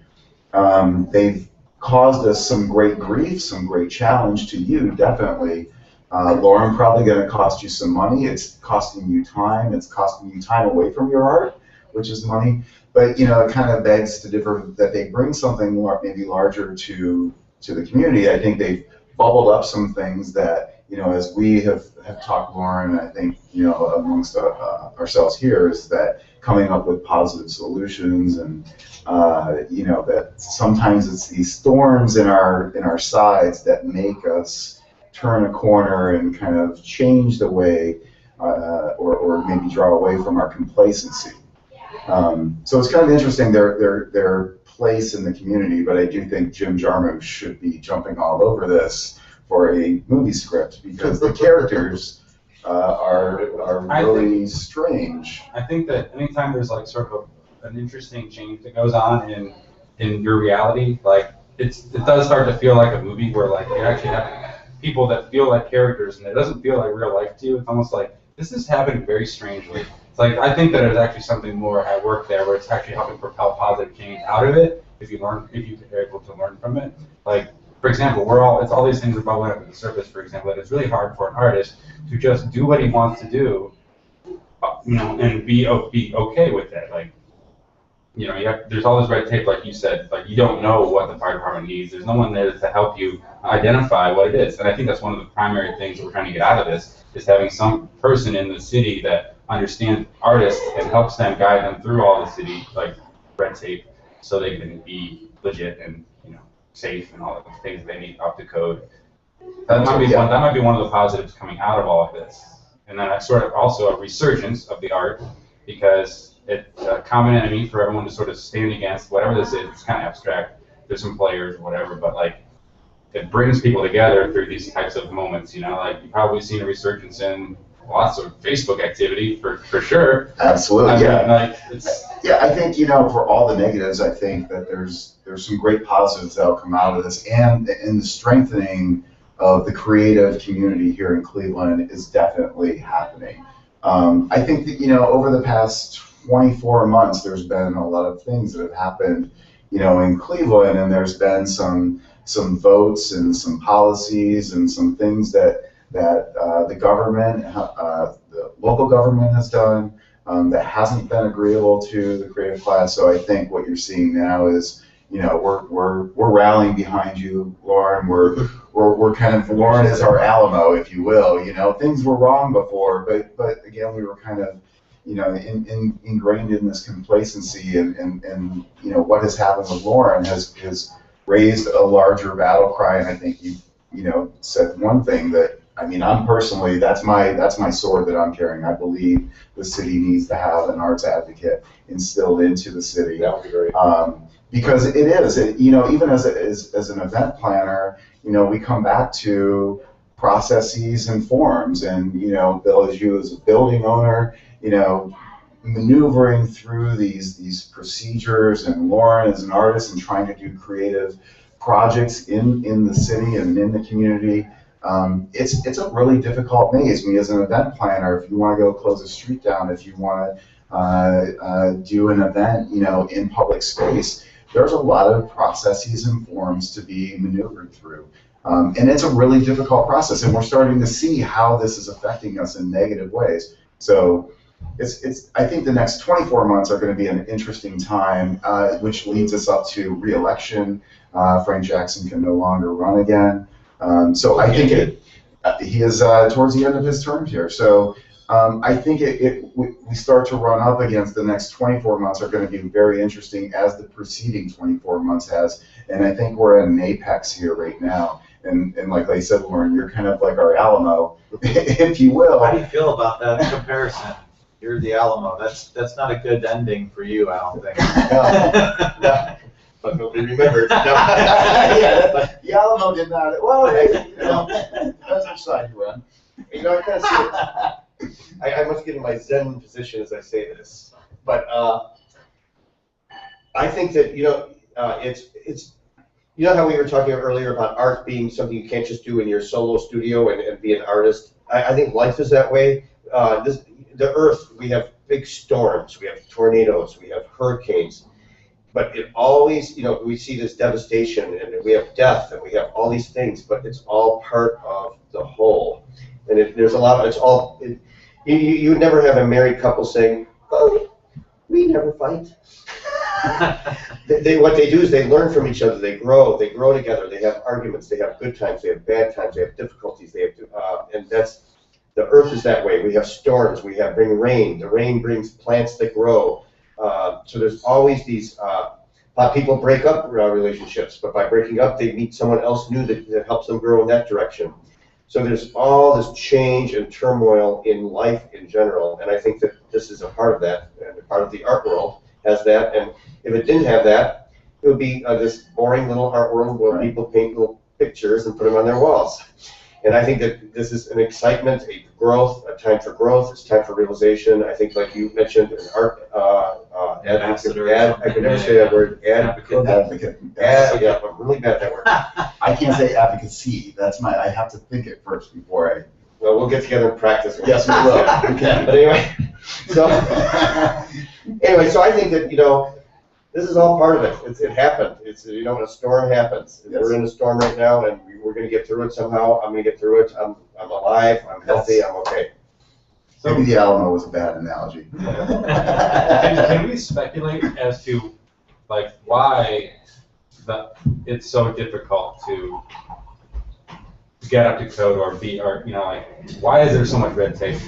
They've caused us some great grief, some great challenge to you, definitely. Loren, probably going to cost you some money. It's costing you time. It's costing you time away from your art, which is money. But you know, it kind of begs to differ that they bring something maybe larger to the community. I think they've bubbled up some things that, you know, as we have talked, Loren, I think, you know, amongst ourselves here, is that coming up with positive solutions, and you know, that sometimes it's these thorns in our sides that make us turn a corner and kind of change the way, or maybe draw away from our complacency. So it's kind of interesting their place in the community, but I do think Jim Jarmusch should be jumping all over this for a movie script, because the characters are really strange. I think that anytime there's like sort of an interesting change that goes on in your reality, like it does start to feel like a movie where like you actually have people that feel like characters, and it doesn't feel like real life to you. It's almost like this is happening very strangely. It's like, I think that there's actually something more at work there, where it's actually helping propel positive change out of it if you're able to learn from it. Like, for example, it's all these things are bubbling up at the surface. For example, that it's really hard for an artist to just do what he wants to do, you know, and be okay with that. Like, you know, there's all this red tape, like you said. Like, you don't know what the fire department needs. There's no one there to help you identify what it is. And I think that's one of the primary things that we're trying to get out of this, is having some person in the city that understands artists and helps them, guide them through all the city, like, red tape, so they can be legit and, you know, safe and all the things they need up to code. That might be one of the positives coming out of all of this. And then sort of also a resurgence of the art, because it's a common enemy for everyone to sort of stand against. Whatever this is, it's kind of abstract. There's some players or whatever, but like, it brings people together through these types of moments. You know, like, you've probably seen a resurgence in lots of Facebook activity for sure. Absolutely, I yeah, I think, you know, for all the negatives, I think that there's some great positives that'll come out of this, and the strengthening of the creative community here in Cleveland is definitely happening. I think that, you know, over the past 24 months, there's been a lot of things that have happened, you know, in Cleveland, and there's been some votes and some policies and some things that the government, the local government has done that hasn't been agreeable to the creative class. So I think what you're seeing now is, you know, we're rallying behind you, Loren. We're kind of, Loren is our Alamo, if you will. You know, things were wrong before, but again, we were kind of, you know, ingrained in this complacency, and you know, what has happened with Loren has raised a larger battle cry. And I think you know, said one thing that, I mean, I'm personally, that's my sword that I'm carrying. I believe the city needs to have an arts advocate instilled into the city. That would be great. because it is, even as an event planner, we come back to processes and forms, and Bill, as you as a building owner, maneuvering through these procedures, and Loren as an artist and trying to do creative projects in the city and in the community. It's a really difficult maze. Me as an event planner, if you want to go close a street down, if you want to do an event, in public space, there's a lot of processes and forms to be maneuvered through. And it's a really difficult process, and we're starting to see how this is affecting us in negative ways. So I think the next 24 months are going to be an interesting time, which leads us up to re-election. Frank Jackson can no longer run again. So I think he is towards the end of his term here. So I think we start to run up against the next 24 months are going to be very interesting, as the preceding 24 months has. And I think we're at an apex here right now. And like I said, Loren, you're kind of like our Alamo, if you will. How do you feel about that comparison? You're the Alamo. That's not a good ending for you, I don't think. No. But nobody remembered. No. Yeah, the Alamo did not. Well, depends which side you run. I kind of see it. I must get in my Zen position as I say this, but I think that it's how we were talking earlier about art being something you can't just do in your solo studio and be an artist. I think life is that way. The Earth, we have big storms, we have tornadoes, we have hurricanes. But it always, we see this devastation, and we have death, and we have all these things, but it's all part of the whole. And there's a lot of, it's all, you would never have a married couple saying, oh, we never fight. What they do is they learn from each other, they grow together, they have arguments, they have good times, they have bad times, they have difficulties, and that's, the Earth is that way. We have storms, bring rain, the rain brings plants that grow. So there's always these, people break up relationships, but by breaking up, they meet someone else new that helps them grow in that direction. So there's all this change and turmoil in life in general, and I think that this is a part of that, and a part of the art world has that, and if it didn't have that, it would be this boring little art world where people paint little pictures and put them on their walls. And I think that this is an excitement, a growth, a time for growth, it's time for realization. I think, like you mentioned, an art ambassador. I could never say that word. Advocate. Yeah, I'm really bad at that word. I can't say advocacy. I have to think it first before I. Well, we'll get together and practice. Yes, we will. Okay. But anyway, so I think that, this is all part of it. It happened. It's, when a storm happens. Yes. We're in a storm right now, and we're going to get through it somehow. I'm going to get through it. I'm alive. I'm healthy. I'm okay. So maybe the Alamo was a bad analogy. Can we speculate as to why it's so difficult to get up to code why is there so much red tape?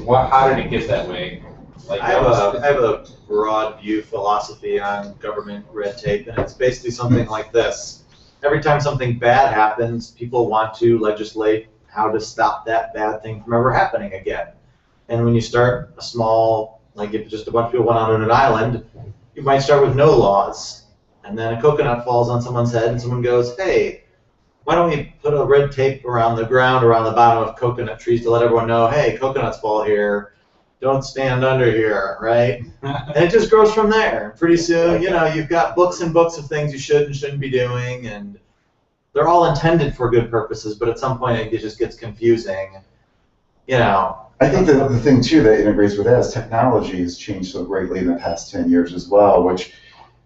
How did it get that way? I have a broad view philosophy on government red tape, and it's basically something like this. Every time something bad happens, people want to legislate how to stop that bad thing from ever happening again. And when you start a small, if just a bunch of people went out on an island, you might start with no laws. And then a coconut falls on someone's head, and someone goes, hey, why don't we put a red tape around the ground, around the bottom of coconut trees to let everyone know, hey, coconuts fall here. Don't stand under here, right? And it just grows from there. Pretty soon, you've got books and books of things you should and shouldn't be doing, and they're all intended for good purposes, but at some point it just gets confusing, I think the thing, too, that integrates with that is technology has changed so greatly in the past 10 years as well, which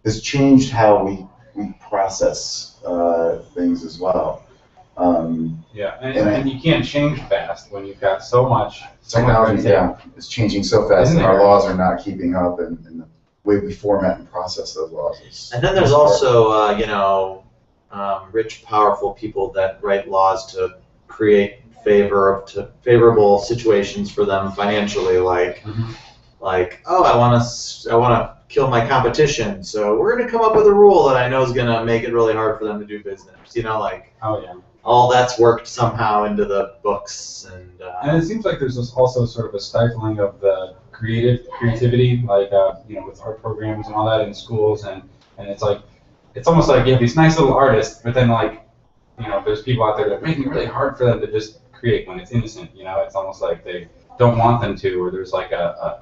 has changed how we process things as well. And you can't change fast when you've got so much technology. It's changing so fast, and our laws are not keeping up, and the way we format and process those laws. And then there's also, rich, powerful people that write laws to create favorable situations for them financially, oh, I want to kill my competition, so we're going to come up with a rule that I know is going to make it really hard for them to do business. All that's worked somehow into the books, and it seems like there's also sort of a stifling of the creativity, with art programs and all that in schools, and it's it's almost like you have these nice little artists, but then like, you know, there's people out there that are making it really hard for them to just create when it's innocent. You know, it's almost like they don't want them to, or there's like a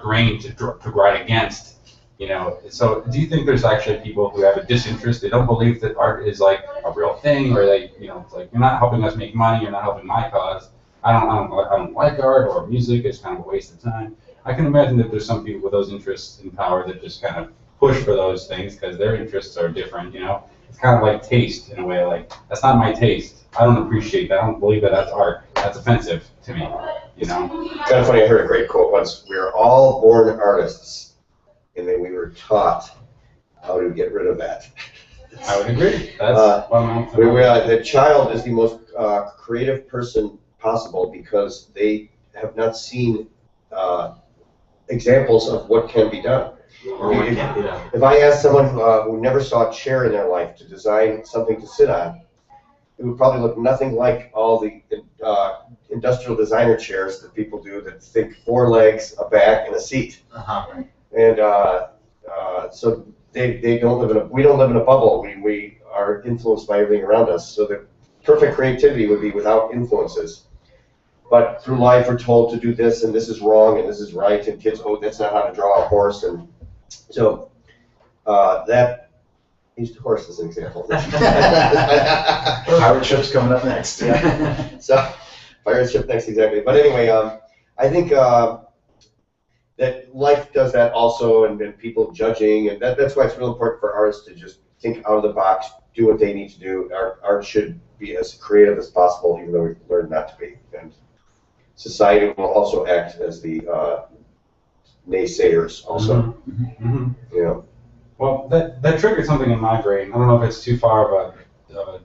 grain to ride against. You know, so do you think there's actually people who have a disinterest? They don't believe that art is like a real thing, or they, you know, it's like you're not helping us make money, you're not helping my cause. I don't like art or music. It's kind of a waste of time. I can imagine that there's some people with those interests in power that just kind of push for those things because their interests are different. You know, it's kind of like taste in a way. Like that's not my taste. I don't appreciate that. I don't believe that that's art. That's offensive to me. You know. Kind of funny. I heard a great quote once. We are all born artists. And then we were taught how to get rid of that. I would agree. That's the child is the most creative person possible because they have not seen examples of what can be done. If I asked someone who never saw a chair in their life to design something to sit on, it would probably look nothing like all the industrial designer chairs that people do that think 4 legs, a back, and a seat. And so they don't live we don't live in a bubble. We are influenced by everything around us. So the perfect creativity would be without influences. But through life, we're told to do this, and this is wrong, and this is right, and kids, oh, that's not how to draw a horse. And so that, I used a horse as an example. Pirate ship's coming up next. Yeah. So, pirate ship next, exactly. But anyway, I think that life does that also, and people judging, and that's why it's real important for artists to just think out of the box, do what they need to do. Art should be as creative as possible, even though we learn not to be. And society will also act as the naysayers also. You know. Well, that triggered something in my brain. I don't know if it's too far of a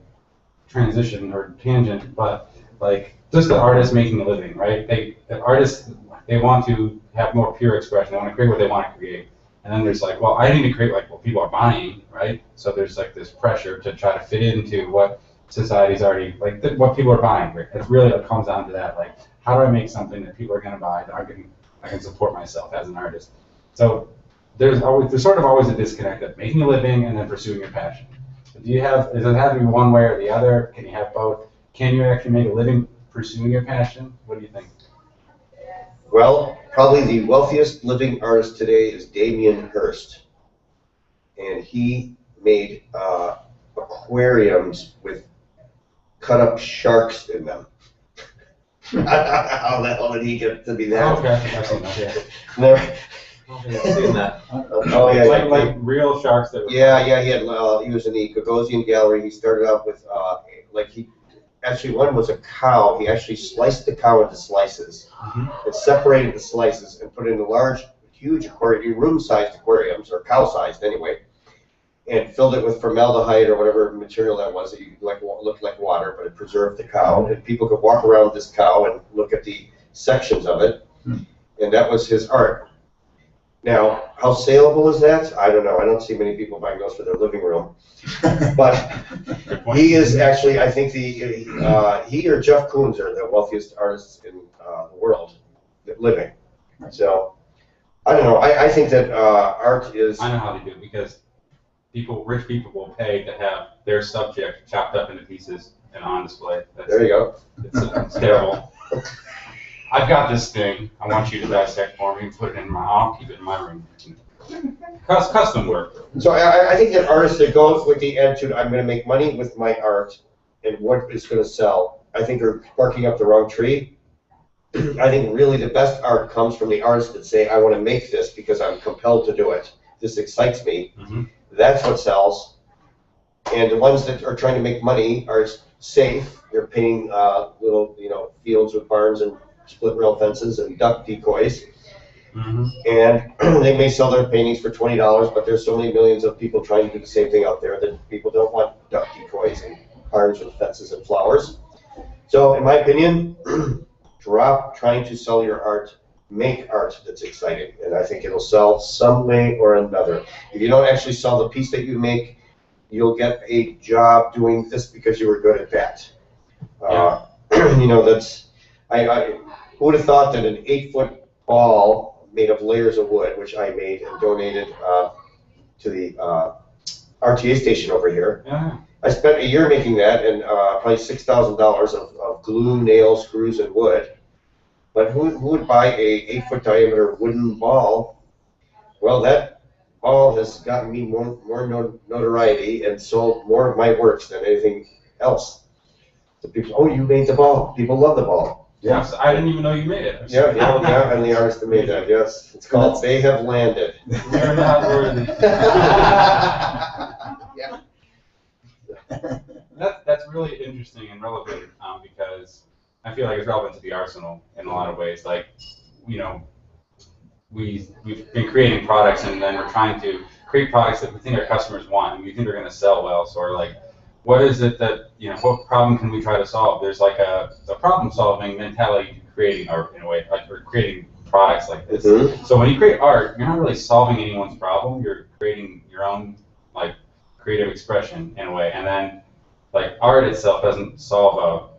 transition or tangent, but like just the artist making a living, right? The artists, they want to have more pure expression. They want to create what they want to create. And then there's like, well, I need to create like what people are buying, right? So there's like this pressure to try to fit into what society's already, like what people are buying. Right? It really comes down to that, like, how do I make something that people are going to buy that I can support myself as an artist? So there's sort of always a disconnect of making a living and then pursuing your passion. Does it have to be one way or the other? Can you have both? Can you actually make a living pursuing your passion? What do you think? Well, probably the wealthiest living artist today is Damien Hurst. And he made aquariums with cut-up sharks in them. How the hell did he get to be that? Oh, okay, I've seen that, yeah. Never. I've seen that. Oh, yeah, like real sharks that were... Yeah, he was in the Gagosian Gallery. He started out with, actually one was a cow. He actually sliced the cow into slices and separated the slices and put it in a large, huge aquarium, room-sized aquariums, or cow-sized anyway, and filled it with formaldehyde or whatever material that was that looked like water, but it preserved the cow. And people could walk around this cow and look at the sections of it, and that was his art. Now, how saleable is that? I don't know. I don't see many people buying those for their living room. But he is actually, I think, he or Jeff Koons are the wealthiest artists in the world living. So, I don't know. I think that art is... I know how they do it because rich people will pay to have their subject chopped up into pieces and on display. There you go. It's terrible. I've got this thing. I want you to dissect for me and put it in I'll keep it in my room. Custom work. So I think that artists that go with the attitude, I'm going to make money with my art and what it's going to sell, I think are barking up the wrong tree. I think really the best art comes from the artists that say, I want to make this because I'm compelled to do it. This excites me. That's what sells. And the ones that are trying to make money are safe. They're painting little, fields with barns and split rail fences and duck decoys. And they may sell their paintings for $20, but there's so many millions of people trying to do the same thing out there that people don't want duck decoys and barns with fences and flowers. So in my opinion, drop trying to sell your art, make art that's exciting, and I think it'll sell some way or another. If you don't actually sell the piece that you make, you'll get a job doing this because you were good at that. Who would have thought that an 8-foot ball made of layers of wood, which I made and donated to the RTA station over here. Yeah. I spent a year making that, and probably $6,000 of glue, nails, screws, and wood. But who would buy a 8-foot diameter wooden ball? Well, that ball has gotten me more notoriety and sold more of my works than anything else. So people, oh, you made the ball. People love the ball. Yes, I didn't even know you made it. Yeah, and the artist that made that, yes. It's called They Have Landed. We're not worthy. That's really interesting and relevant because I feel like it's relevant to the arsenal in a lot of ways. Like, you know, we've been creating products and then we're trying to create products that we think our customers want and we think they're going to sell well. So we're like, what is it that, you know, what problem can we try to solve? There's like a problem-solving mentality to creating art in a way, like we're creating products like this. Mm-hmm. So when you create art, you're not really solving anyone's problem. You're creating your own like creative expression in a way. And then like art itself doesn't solve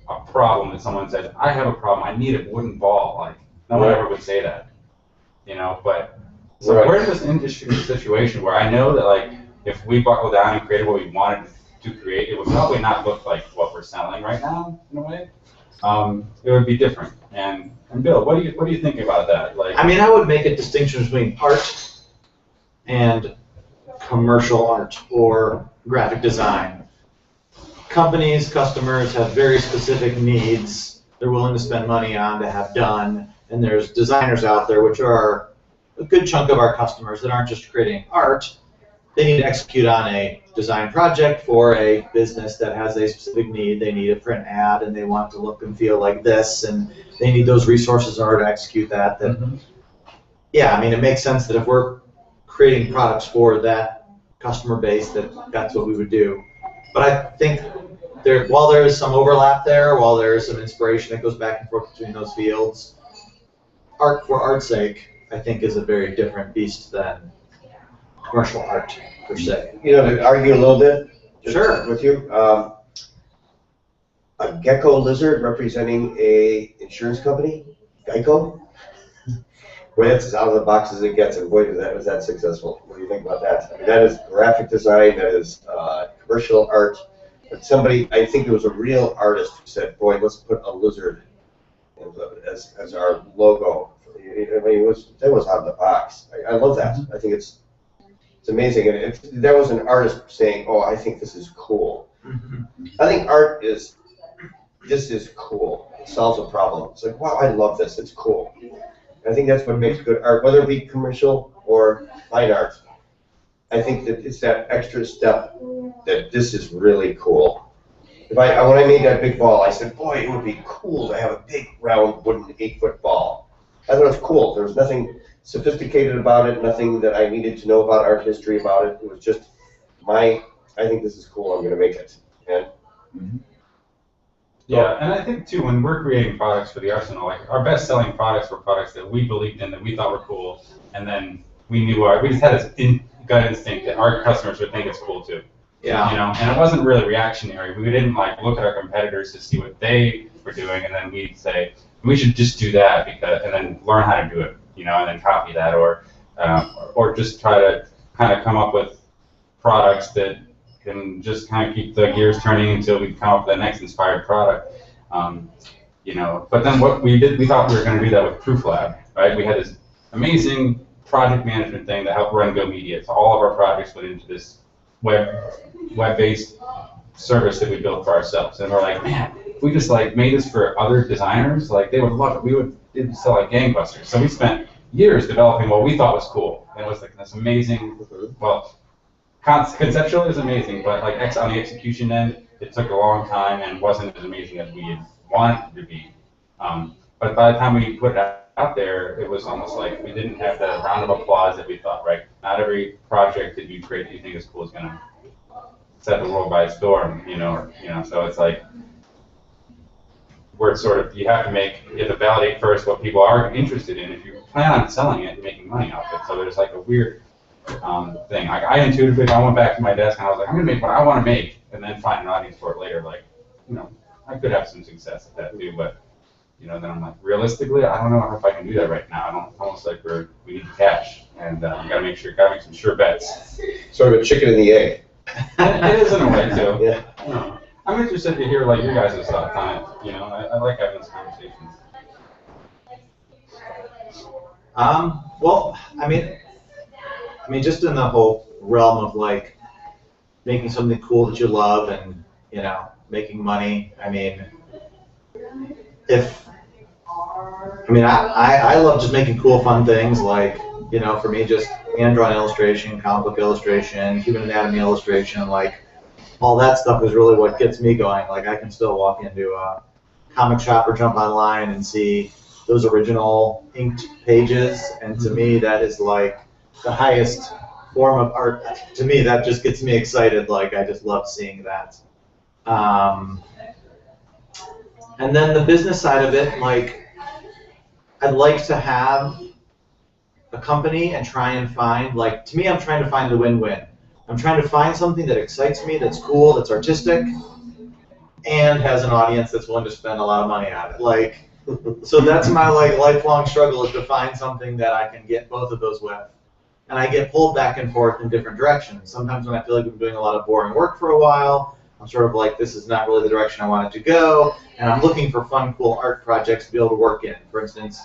a problem that someone says, I have a problem, I need a wooden ball. Like no one ever would say that, you know. But so we're in this interesting situation where I know that like if we buckled down and created what we wanted to create, it would probably not look like what we're selling right now in a way. It would be different. And Bill, what do you think about that? Like, I mean, I would make a distinction between art and commercial art or graphic design. Companies, customers have very specific needs they're willing to spend money on to have done, and there's designers out there, which are a good chunk of our customers that aren't just creating art. They need to execute on a design project for a business that has a specific need. They need a print ad, and they want to look and feel like this, and they need those resources in order to execute that. Yeah, I mean, it makes sense that if we're creating products for that customer base, that's what we would do. But I think while there is some overlap there, while there is some inspiration that goes back and forth between those fields, art for art's sake, I think, is a very different beast than commercial art, per se. You know, to argue a little bit Sure. with you, a gecko lizard representing a insurance company, Geico. Boy, that's as out of the box as it gets, and boy, was that successful. What do you think about that? I mean, that is graphic design, that is commercial art. But somebody, I think it was a real artist who said, boy, let's put a lizard as our logo. I mean, that was out of the box. I love that. I think it's amazing. And that was an artist saying, oh, I think this is cool. I think art this is cool. It solves a problem. It's like, wow, I love this. It's cool. And I think that's what makes good art, whether it be commercial or fine art. I think that it's that extra step that this is really cool. When I made that big ball, I said, boy, it would be cool to have a big, round, wooden 8-foot ball. I thought it was cool. There was nothing sophisticated about it, nothing that I needed to know about art history about it. It was just I think this is cool, I'm going to make it. And yeah, and I think too, when we're creating products for the arsenal, like our best-selling products were products that we believed in, that we thought were cool, and then we just had this gut instinct that our customers would think it's cool too. Yeah. You know, and it wasn't really reactionary. We didn't like look at our competitors to see what they were doing, and then we'd say we should just do that and then learn how to do it, you know, and then copy that, or just try to kind of come up with products that can just kind of keep the gears turning until we come up with the next inspired product. You know, but then what we did, we thought we were going to do that with Proof Lab, right? We had this amazing project management thing that helped run Go Media. So all of our projects went into this web-based service that we built for ourselves. And we're like, man, if we just like made this for other designers, like they would love it. It would sell like gangbusters. So we spent years developing what we thought was cool. And it was like this amazing, well, conceptually it was amazing, but like on the execution end, it took a long time and wasn't as amazing as we had wanted it to be. But by the time we put it out there, it was almost like we didn't have the round of applause that we thought, right? Not every project that you create that you think is cool is going to set the world by storm, you know. So it's like we're sort of, you have to validate first what people are interested in if you plan on selling it and making money off it. So there's like a weird thing. Like I intuitively, I went back to my desk and I was like, I'm going to make what I want to make, and then find an audience for it later. Like, you know, I could have some success at that too, but you know, then I'm like, realistically, I don't know if I can do that right now. Almost like we need cash. and gotta make some sure bets. Sort of a chicken and the egg. It is in a way too. Yeah. No. I'm interested to hear like your guys' thoughts on it. You know, I like having these conversations. Well, I mean, just in the whole realm of like making something cool that you love and, you know, making money. I mean, I love just making cool, fun things like, you know, for me, just hand-drawn illustration, comic book illustration, human anatomy illustration, like all that stuff is really what gets me going. Like I can still walk into a comic shop or jump online and see those original inked pages, and to me that is like the highest form of art. To me that just gets me excited. Like I just love seeing that. And then the business side of it, like I'd like to have a company and try and find, like, to me I'm trying to find the win-win. I'm trying to find something that excites me, that's cool, that's artistic, and has an audience that's willing to spend a lot of money on it. Like, so that's my like lifelong struggle, is to find something that I can get both of those with. And I get pulled back and forth in different directions. Sometimes when I feel like I'm doing a lot of boring work for a while, I'm sort of like, this is not really the direction I want it to go, and I'm looking for fun, cool art projects to be able to work in. For instance,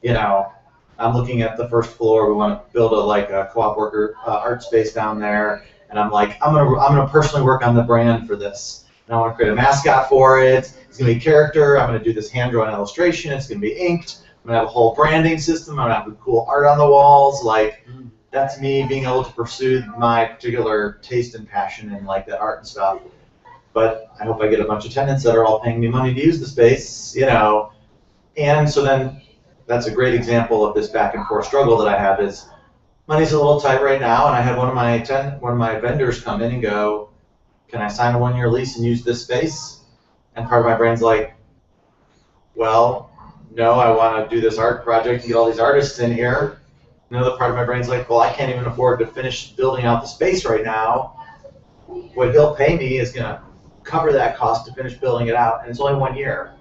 you know, I'm looking at the first floor. We want to build a co-op worker art space down there, and I'm like, I'm gonna personally work on the brand for this. And I want to create a mascot for it. It's gonna be character. I'm gonna do this hand-drawn illustration. It's gonna be inked. I'm gonna have a whole branding system. I'm gonna have cool art on the walls. Like, that's me being able to pursue my particular taste and passion in like that art and stuff. But I hope I get a bunch of tenants that are all paying me money to use the space, you know. And so then that's a great example of this back and forth struggle that I have. Is money's a little tight right now, and I had one of my vendors come in and go, can I sign a 1-year lease and use this space? And part of my brain's like, well, no, I want to do this art project and get all these artists in here. Another part of my brain's like, well, I can't even afford to finish building out the space right now. What he'll pay me is going to cover that cost to finish building it out, and it's only 1 year.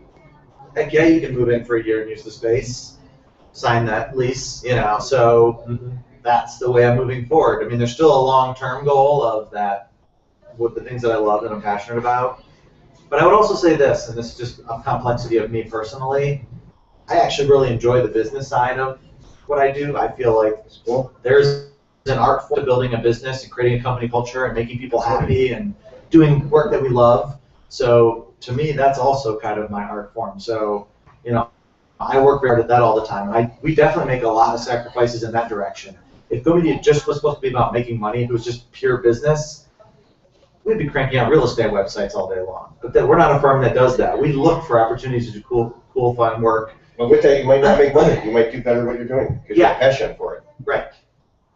Heck yeah, you can move in for a year and use the space, sign that lease, you know, so that's the way I'm moving forward. I mean, there's still a long-term goal of that, with the things that I love and I'm passionate about. But I would also say this, and this is just a complexity of me personally, I actually really enjoy the business side of what I do. I feel like there's an art form to building a business and creating a company culture and making people happy and doing work that we love. So to me, that's also kind of my art form. So, you know, I work very hard at that all the time. We definitely make a lot of sacrifices in that direction. If Go Media just was supposed to be about making money, if it was just pure business, we'd be cranking out real estate websites all day long. But we're not a firm that does that. We look for opportunities to do cool, fun work. But with that, you might not make money. You might do better what you're doing because you have passion for it.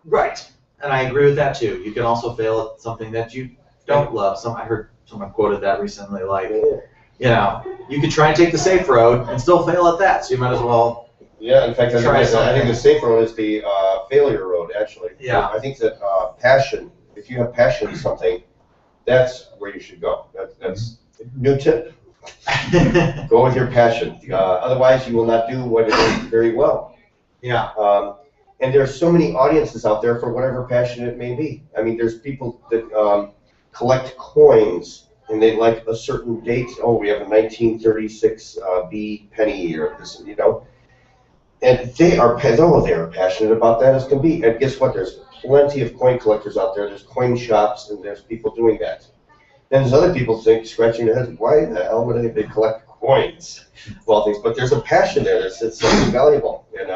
Right. And I agree with that too. You can also fail at something that you don't love. I heard someone quoted that recently, like, you know, you could try and take the safe road and still fail at that, so you might as well. Yeah, in fact, I think the safe road is the failure road, actually. Yeah. I think that passion, if you have passion in something, that's where you should go. That's new tip. Go with your passion. Otherwise, you will not do what it is very well. Yeah. And there's so many audiences out there for whatever passion it may be. I mean, there's people that collect coins, and they like a certain date. Oh, we have a 1936 B penny, or this, you know. And they are passionate about that as can be. And guess what? There's plenty of coin collectors out there. There's coin shops, and there's people doing that. Then there's other people scratching their heads, why the hell would they collect coins of all things? But there's a passion there that's something valuable. And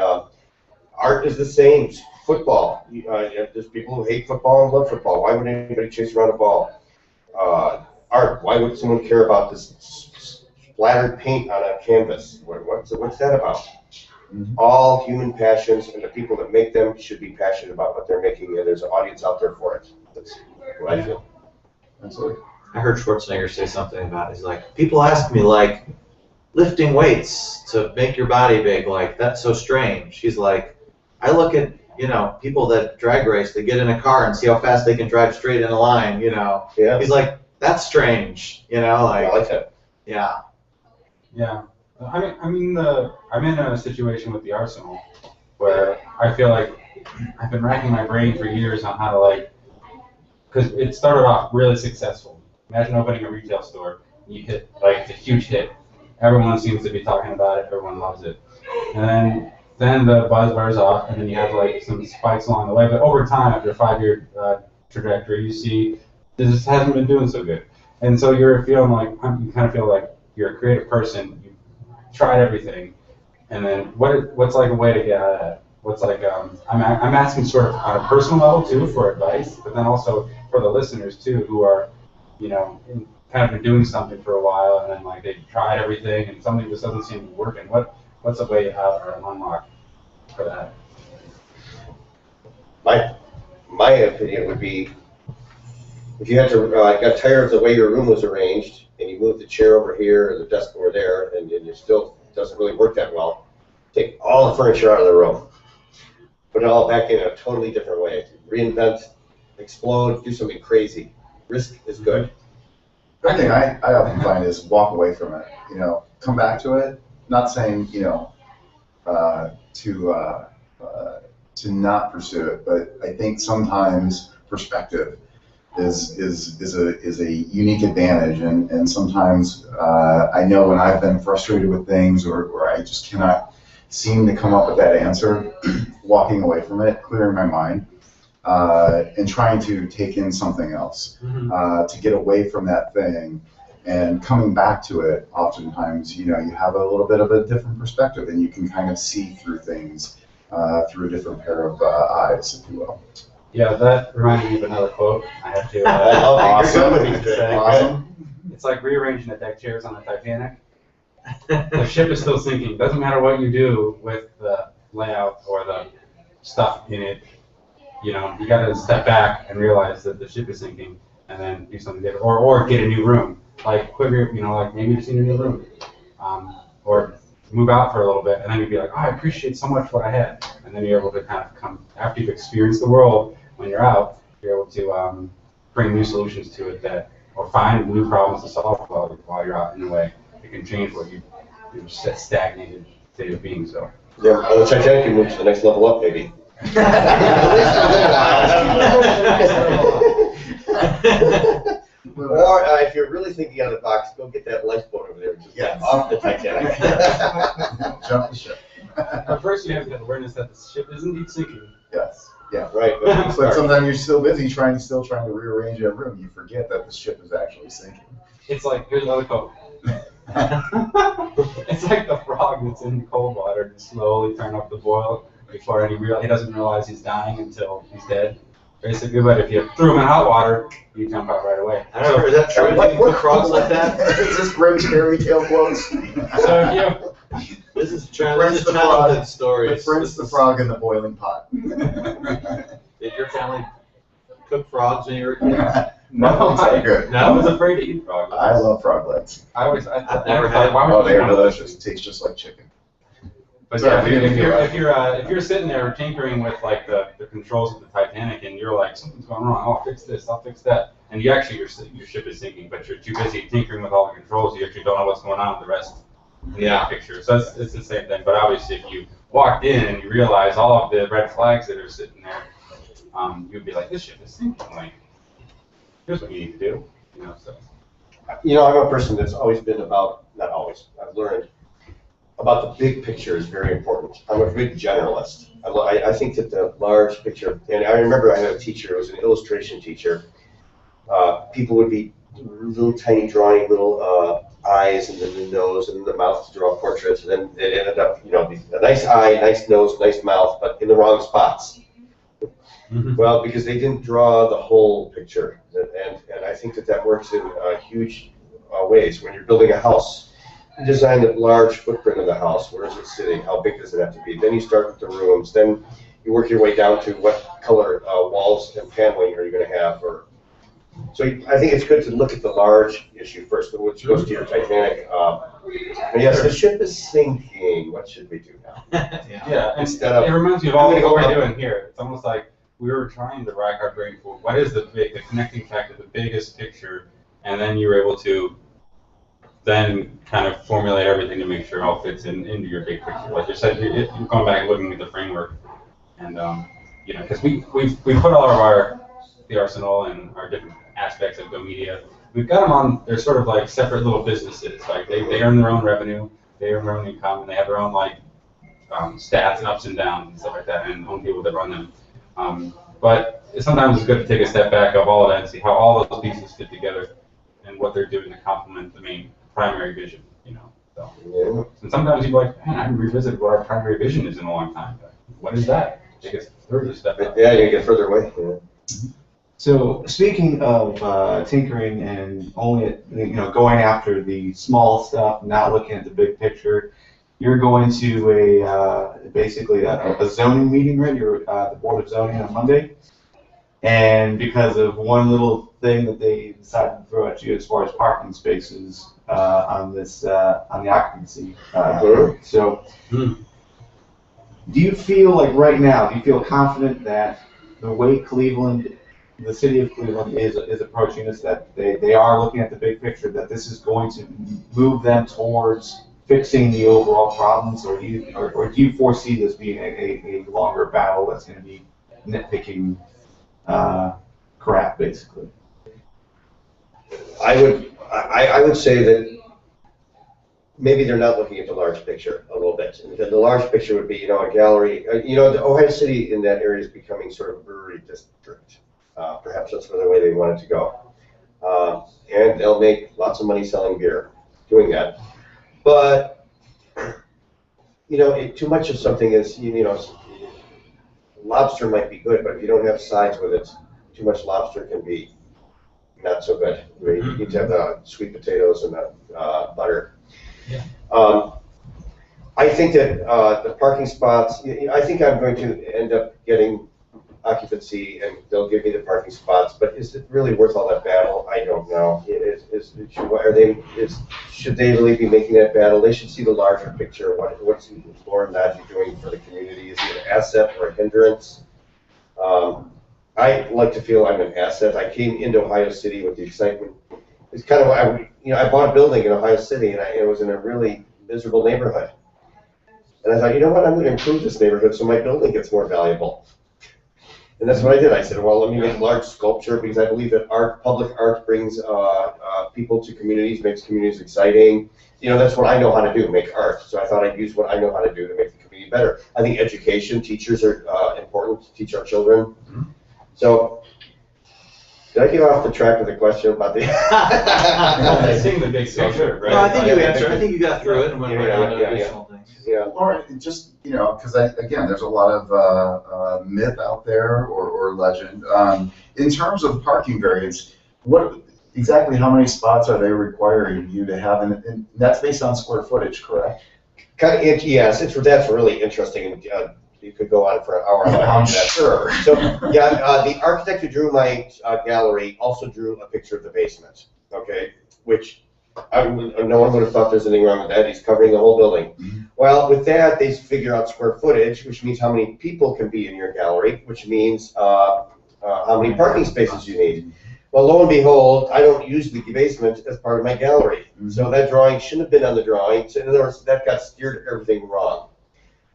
art is the same. Football. There's people who hate football and love football. Why would anybody chase around a ball? Art. Why would someone care about this splattered paint on a canvas? What's that about? All human passions, and the people that make them should be passionate about what they're making, and there's an audience out there for it. That's what I feel. Absolutely. I heard Schwarzenegger say something about it. He's like, people ask me, like, lifting weights to make your body big, like, that's so strange. He's like, I look at, you know, people that drag race, they get in a car and see how fast they can drive straight in a line, you know. Yeah. He's like, that's strange, you know, like. I like that. Yeah. Yeah. I'm in a situation with the Arsenal where I feel like I've been racking my brain for years on how to like, because it started off really successful. Imagine opening a retail store, and you hit like it's a huge hit. Everyone seems to be talking about it. Everyone loves it, and then the buzz wears off, and then you have like some spikes along the way. But over time, after a 5-year trajectory, you see this hasn't been doing so good, and so you're feeling like you kind of feel like you're a creative person. You tried everything, and then what's like a way to get out of that? What's like I'm asking sort of on a personal level too for advice, but then also for the listeners too who are, kind of been doing something for a while and then like they tried everything and something just doesn't seem to be working. What's a way out or an unlock for that? My opinion would be if you had to got tired of the way your room was arranged and you moved the chair over here or the desk over there and it still doesn't really work that well, take all the furniture out of the room. Put it all back in a totally different way. Reinvent, explode, do something crazy. Risk is good. The thing I often find is walk away from it. Come back to it. Not saying to not pursue it, but I think sometimes perspective is a unique advantage, and sometimes I know when I've been frustrated with things or I just cannot seem to come up with that answer, walking away from it, clearing my mind, and trying to take in something else, to get away from that thing, and coming back to it. Oftentimes, you have a little bit of a different perspective, and you can kind of see through things through a different pair of eyes, if you will. Yeah, that reminded me of another quote I have to. Awesome. It's like rearranging the deck chairs on the Titanic. The ship is still sinking. Doesn't matter what you do with the layout or the stuff in it. You got to step back and realize that the ship is sinking, and then do something different, or get a new room. Like like maybe just need a new room, or move out for a little bit, and then you'd be like, oh, I appreciate so much what I had, and then you're able to kind of come after you've experienced the world. When you're out, you're able to bring new solutions to it or find new problems to solve while you're out in a way. It can change what you're stagnated state of being. So. Yeah, on the Titanic, you move to the next level up, maybe. Or if you're really thinking out of the box, go get that lifeboat over there and just off the Titanic. Jump the ship. But first, you have to have awareness that the ship is indeed sinking. Yes. Yeah. Right. But sometimes you're still busy trying to rearrange that room. You forget that the ship is actually sinking. It's like, here's another quote. It's like the frog that's in cold water and slowly turn up the boil before he doesn't realize he's dying until he's dead. Basically, but if you threw him in hot water, you jump out right away. I don't know, is that true? What frogs like that? Is this Grimm's fairy tale quotes? So This is childhood stories. The prince, the frog, and the boiling pot. Did your family cook frogs when you were a kid? No, it's not good. I was afraid to eat frog legs. I love frog legs. I've never had. Oh, they are delicious. It tastes just like chicken. But Sorry, yeah, if you're sitting there tinkering with like the controls of the Titanic and you're like, something's going wrong, I'll fix this, I'll fix that, and you actually your ship is sinking, but you're too busy tinkering with all the controls, you actually don't know what's going on with the rest of the picture. So it's the same thing. But obviously, if you walked in and you realize all of the red flags that are sitting there, you'd be like, this ship is sinking. Like, here's what you need to do. So. I'm a person that's always been about, not always, I've learned about the big picture is very important. I'm a big generalist. I think that the large picture, and I remember I had a teacher, it was an illustration teacher. People would be little tiny drawing little eyes and then the nose and the mouth to draw portraits, and then it ended up, a nice eye, nice nose, nice mouth, but in the wrong spots. Mm-hmm. Well, because they didn't draw the whole picture, and I think that works in huge ways. When you're building a house, you design the large footprint of the house. Where is it sitting? How big does it have to be? Then you start with the rooms. Then you work your way down to what color walls and paneling are you going to have. So I think it's good to look at the large issue first, which goes to your Titanic. Yes, the ship is sinking. What should we do now? Yeah, instead of, it reminds me of all what we're doing here. It's almost like we were trying to rack our brain for what is the connecting factor, the biggest picture, and then you were able to then kind of formulate everything to make sure it all fits into your big picture. Like you said, you're going back and looking at the framework, and you know, because we put all of the arsenal and our different aspects of Go Media. We've got them on. They're sort of like separate little businesses. Like they earn their own revenue, they earn their own income, and they have their own like stats and ups and downs and stuff like that, and own people that run them. But sometimes it's good to take a step back of all of that and see how all those pieces fit together and what they're doing to complement the main primary vision. You know. So, Yeah. and sometimes you're like, man, I haven't revisited what our primary vision is in a long time. What is that? Take a further step up. Yeah, you get further away. Yeah. So speaking of tinkering and only going after the small stuff, not looking at the big picture, you're going to basically a zoning meeting, right? You're the Board of Zoning on Monday, and because of one little thing that they decided to throw at you as far as parking spaces on the occupancy. So, do you feel like right now? Do you feel confident that the way the city of Cleveland is approaching this, that they are looking at the big picture, that this is going to move them towards fixing the overall problems, or do you foresee this being a longer battle that's going to be nitpicking crap, basically? I would say that maybe they're not looking at the large picture a little bit. The large picture would be, a gallery. The Ohio City in that area is becoming sort of a brewery district. Perhaps that's the way they want it to go. And they'll make lots of money selling beer doing that. But, too much of something is, lobster might be good, but if you don't have sides with it, too much lobster can be not so good. You need to have the sweet potatoes and the butter. Yeah. I think that the parking spots, I think I'm going to end up getting occupancy and they'll give me the parking spots, but is it really worth all that battle? I don't know. Should they really be making that battle? They should see the larger picture. What's Loren Naji doing for the community? Is he an asset or a hindrance? I like to feel I'm an asset. I came into Ohio City with the excitement. It's kind of I bought a building in Ohio City and it was in a really miserable neighborhood. And I thought, what? I'm going to improve this neighborhood so my building gets more valuable. And that's what I did. I said, well, let me make large sculpture because I believe that public art brings people to communities, makes communities exciting. That's what I know how to do, make art. So I thought I'd use what I know how to do to make the community better. I think education, teachers are important to teach our children. Mm-hmm. So, did I get off the track with the question about the... Seeing the big picture, right? No, I think you answered. I think you got through it and went right on to additional things. Yeah. Loren, just, because again, there's a lot of myth out there or legend. In terms of parking variance, exactly how many spots are they requiring you to have? And that's based on square footage, correct? Yes, that's really interesting. You could go on for an hour. I'm sure. So, the architect who drew my gallery also drew a picture of the basement, okay, which no one would have thought there's anything wrong with that. He's covering the whole building. Mm-hmm. Well, with that, they figure out square footage, which means how many people can be in your gallery, which means how many parking spaces you need. Well, lo and behold, I don't use the basement as part of my gallery. Mm-hmm. So that drawing shouldn't have been on the drawing. So in other words, that got steered everything wrong.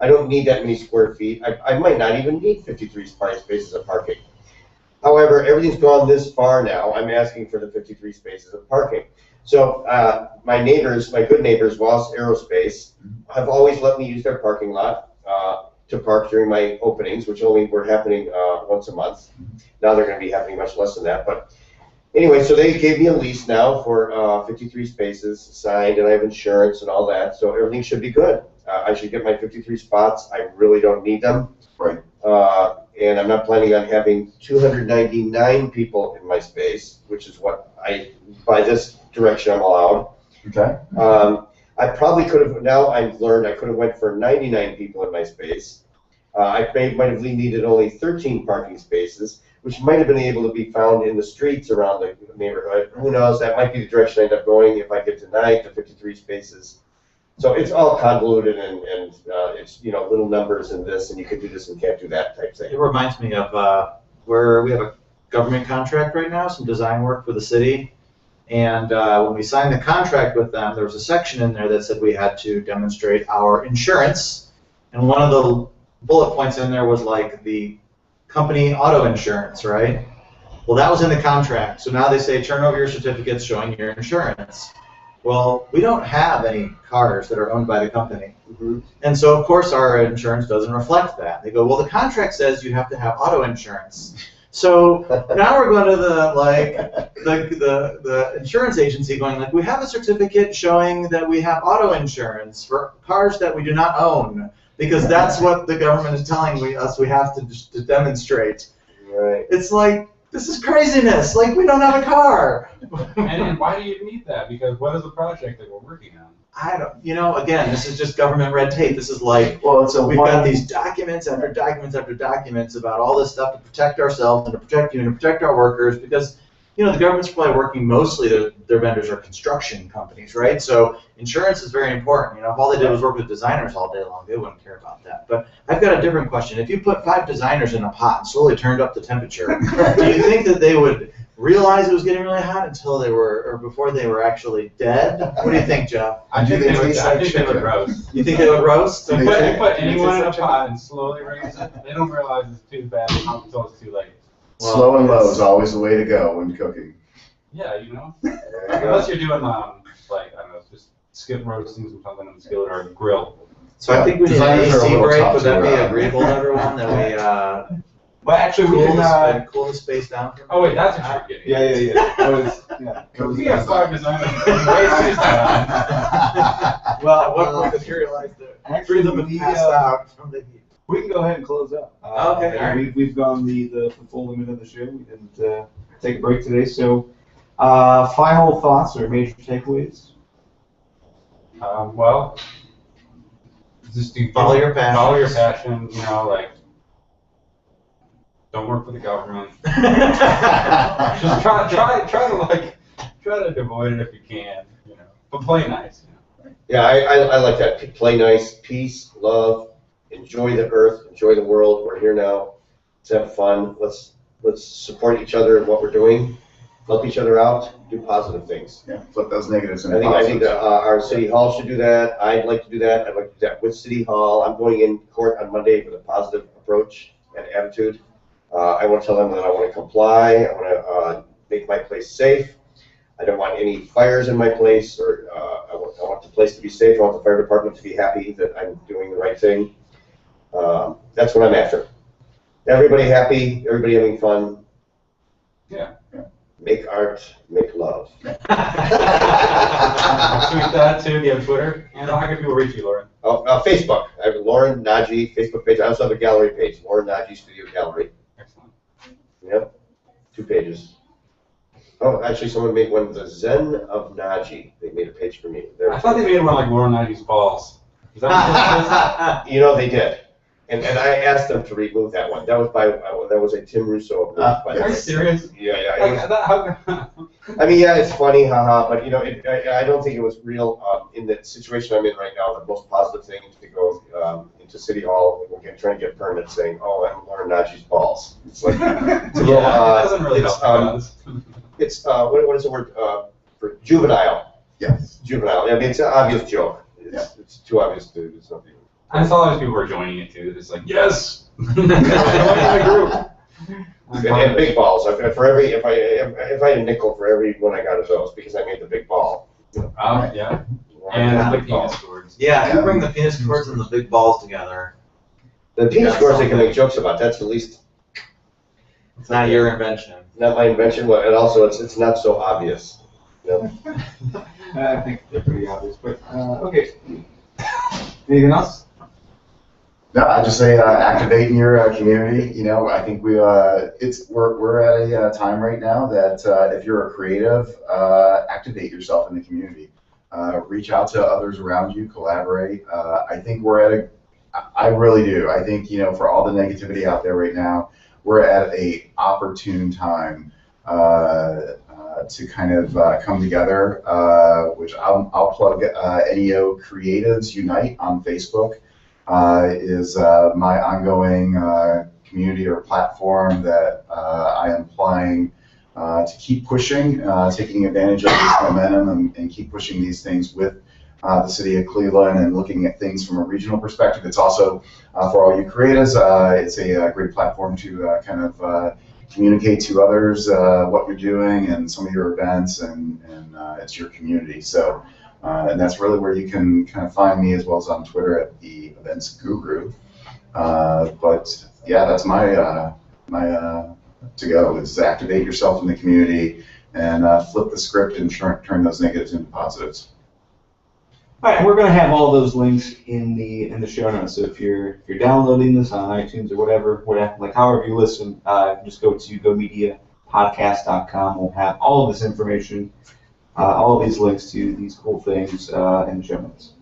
I don't need that many square feet. I might not even need 53 spaces of parking. However, everything's gone this far now. I'm asking for the 53 spaces of parking. So my good neighbors, Voss Aerospace, have always let me use their parking lot to park during my openings, which only were happening once a month. Now they're going to be happening much less than that. But anyway, so they gave me a lease now for 53 spaces signed, and I have insurance and all that. So everything should be good. I should get my 53 spots. I really don't need them. Right. And I'm not planning on having 299 people in my space, which is what by this direction I'm allowed. Okay. I probably could have, now I've learned I could have went for 99 people in my space. I might have needed only 13 parking spaces, which might have been able to be found in the streets around the neighborhood. Who knows? That might be the direction I end up going if I get tonight to 53 spaces. So it's all convoluted and it's little numbers in this, and you can do this and can't do that type thing. It reminds me of where we have a government contract right now, some design work for the city, and when we signed the contract with them, there was a section in there that said we had to demonstrate our insurance, and one of the bullet points in there was like the company auto insurance, right? Well, that was in the contract. So now they say turn over your certificates showing your insurance. Well, we don't have any cars that are owned by the company. Mhm. And so, of course, our insurance doesn't reflect that. They go, well, the contract says you have to have auto insurance. So now we're going to the insurance agency going like, we have a certificate showing that we have auto insurance for cars that we do not own, because that's what the government is telling us we have to demonstrate. Right. It's like, this is craziness. Like, we don't have a car. And why do you need that? Because what is the project that we're working on? I don't, again, this is just government red tape. This is like, Well, it's a we've got these documents after documents after documents about all this stuff to protect ourselves and to protect you and to protect our workers, because, the government's probably working mostly, their vendors are construction companies, right? So insurance is very important. If all they did was work with designers all day long, they wouldn't care about that. But I've got a different question. If you put 5 designers in a pot and slowly turned up the temperature, do you think that they would realize it was getting really hot until they were, or before they were actually dead? What do you think, Jeff? I think they would roast. You think they would roast? So you put anyone in a pot and slowly raise it, they don't realize it's too bad until it's too late. slow and low is always the way to go when cooking. Yeah, unless you're doing just skip roasting something on the skillet or grill. So I think we need an Designers are a AC little break. tough Would that to, be agreeable to everyone that we Well, actually, we can. cool the space down for a Oh wait, minute? that's what you're getting. Yeah. We have 5 designers. Well, At what point does you realize that actually, three of them have passed out from the heat? we can go ahead and close up. Okay, all right. We've gone the full limit of the show. We didn't take a break today. So, final thoughts or major takeaways? Well, just Follow your passion. Follow your passion. Don't work for the government. Just try to avoid it if you can. But play nice. Yeah, I like that. Play nice, peace, love, enjoy the earth, enjoy the world. We're here now. Let's have fun. Let's support each other in what we're doing. Help each other out. Do positive things. Yeah, flip those negatives into I think positives. that our city hall should do that. I'd like to do that. I'd like to do that with city hall. I'm going in court on Monday with a positive approach and attitude. I want to tell them that I want to comply. I want to make my place safe. I don't want any fires in my place, or I want the place to be safe. I want the fire department to be happy that I'm doing the right thing. That's what I'm after. Everybody happy, everybody having fun. Yeah. Make art, make love. Tweet that too. Do you have Twitter? And how can people reach you, Loren? Facebook. I have a Loren Naji Facebook page. I also have a gallery page, Loren Naji Studio Gallery. Excellent. Yep, 2 pages. Oh, actually, someone made one, the Zen of Naji. They made a page for me. I thought they made one like Loren Naji's balls. Is that what They did. And I asked them to remove that one. That was a Tim Russo. Are you serious? Yeah. Yeah. It's funny, haha, but I don't think it was real. In the situation I'm in right now, the most positive thing is to go into City Hall and trying to get permits saying, "Oh, I'm Loren Naji's balls." It's like it's a little, it doesn't really help. It's what is the word for juvenile? Yes. Juvenile. It's an obvious joke. It's too obvious to do something. I saw those people were joining it too. It's like, yes, join the group. And big balls. If I had a nickel for every one I got of those because I made the big ball. Yeah. And the penis cords. Yeah, you bring the penis cords and the big balls together. The penis cords they can make jokes about. That's the least. It's not your invention. Not my invention, and also it's not so obvious. I think they're pretty obvious, but okay. Anything else? No, I just say activate in your community. I think we're at a time right now that if you're a creative, activate yourself in the community. Reach out to others around you, collaborate. I think I really do. I think for all the negativity out there right now, we're at a opportune time to kind of come together. Which I'll plug NEO Creatives Unite on Facebook. Is my ongoing community or platform that I am applying to keep pushing, taking advantage of this momentum and keep pushing these things with the city of Cleveland and looking at things from a regional perspective. It's also for all you creators. It's a great platform to kind of communicate to others what you're doing and some of your events, and it's your community. So, and that's really where you can kind of find me, as well as on Twitter at the Events Guru. But yeah, that's my to go is activate yourself in the community and flip the script and turn those negatives into positives. All right, and we're going to have all those links in the show notes. So if you're downloading this on iTunes or whatever, like however you listen, just go to gomediapodcast.com. We'll have all of this information, all of these links to these cool things in the show notes.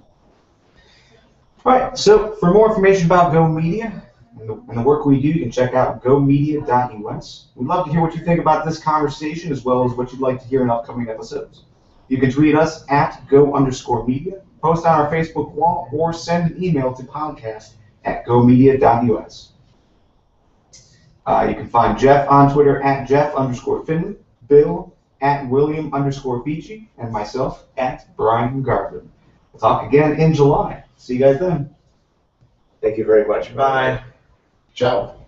All right, so for more information about Go Media and the work we do, you can check out gomedia.us. We'd love to hear what you think about this conversation, as well as what you'd like to hear in upcoming episodes. You can tweet us at go_media, post on our Facebook wall, or send an email to podcast@gomedia.us. You can find Jeff on Twitter at Jeff_Finley, Bill at William_Beachy, and myself at Brian Garvin. We'll talk again in July. See you guys then. Thank you very much. Bye. Ciao.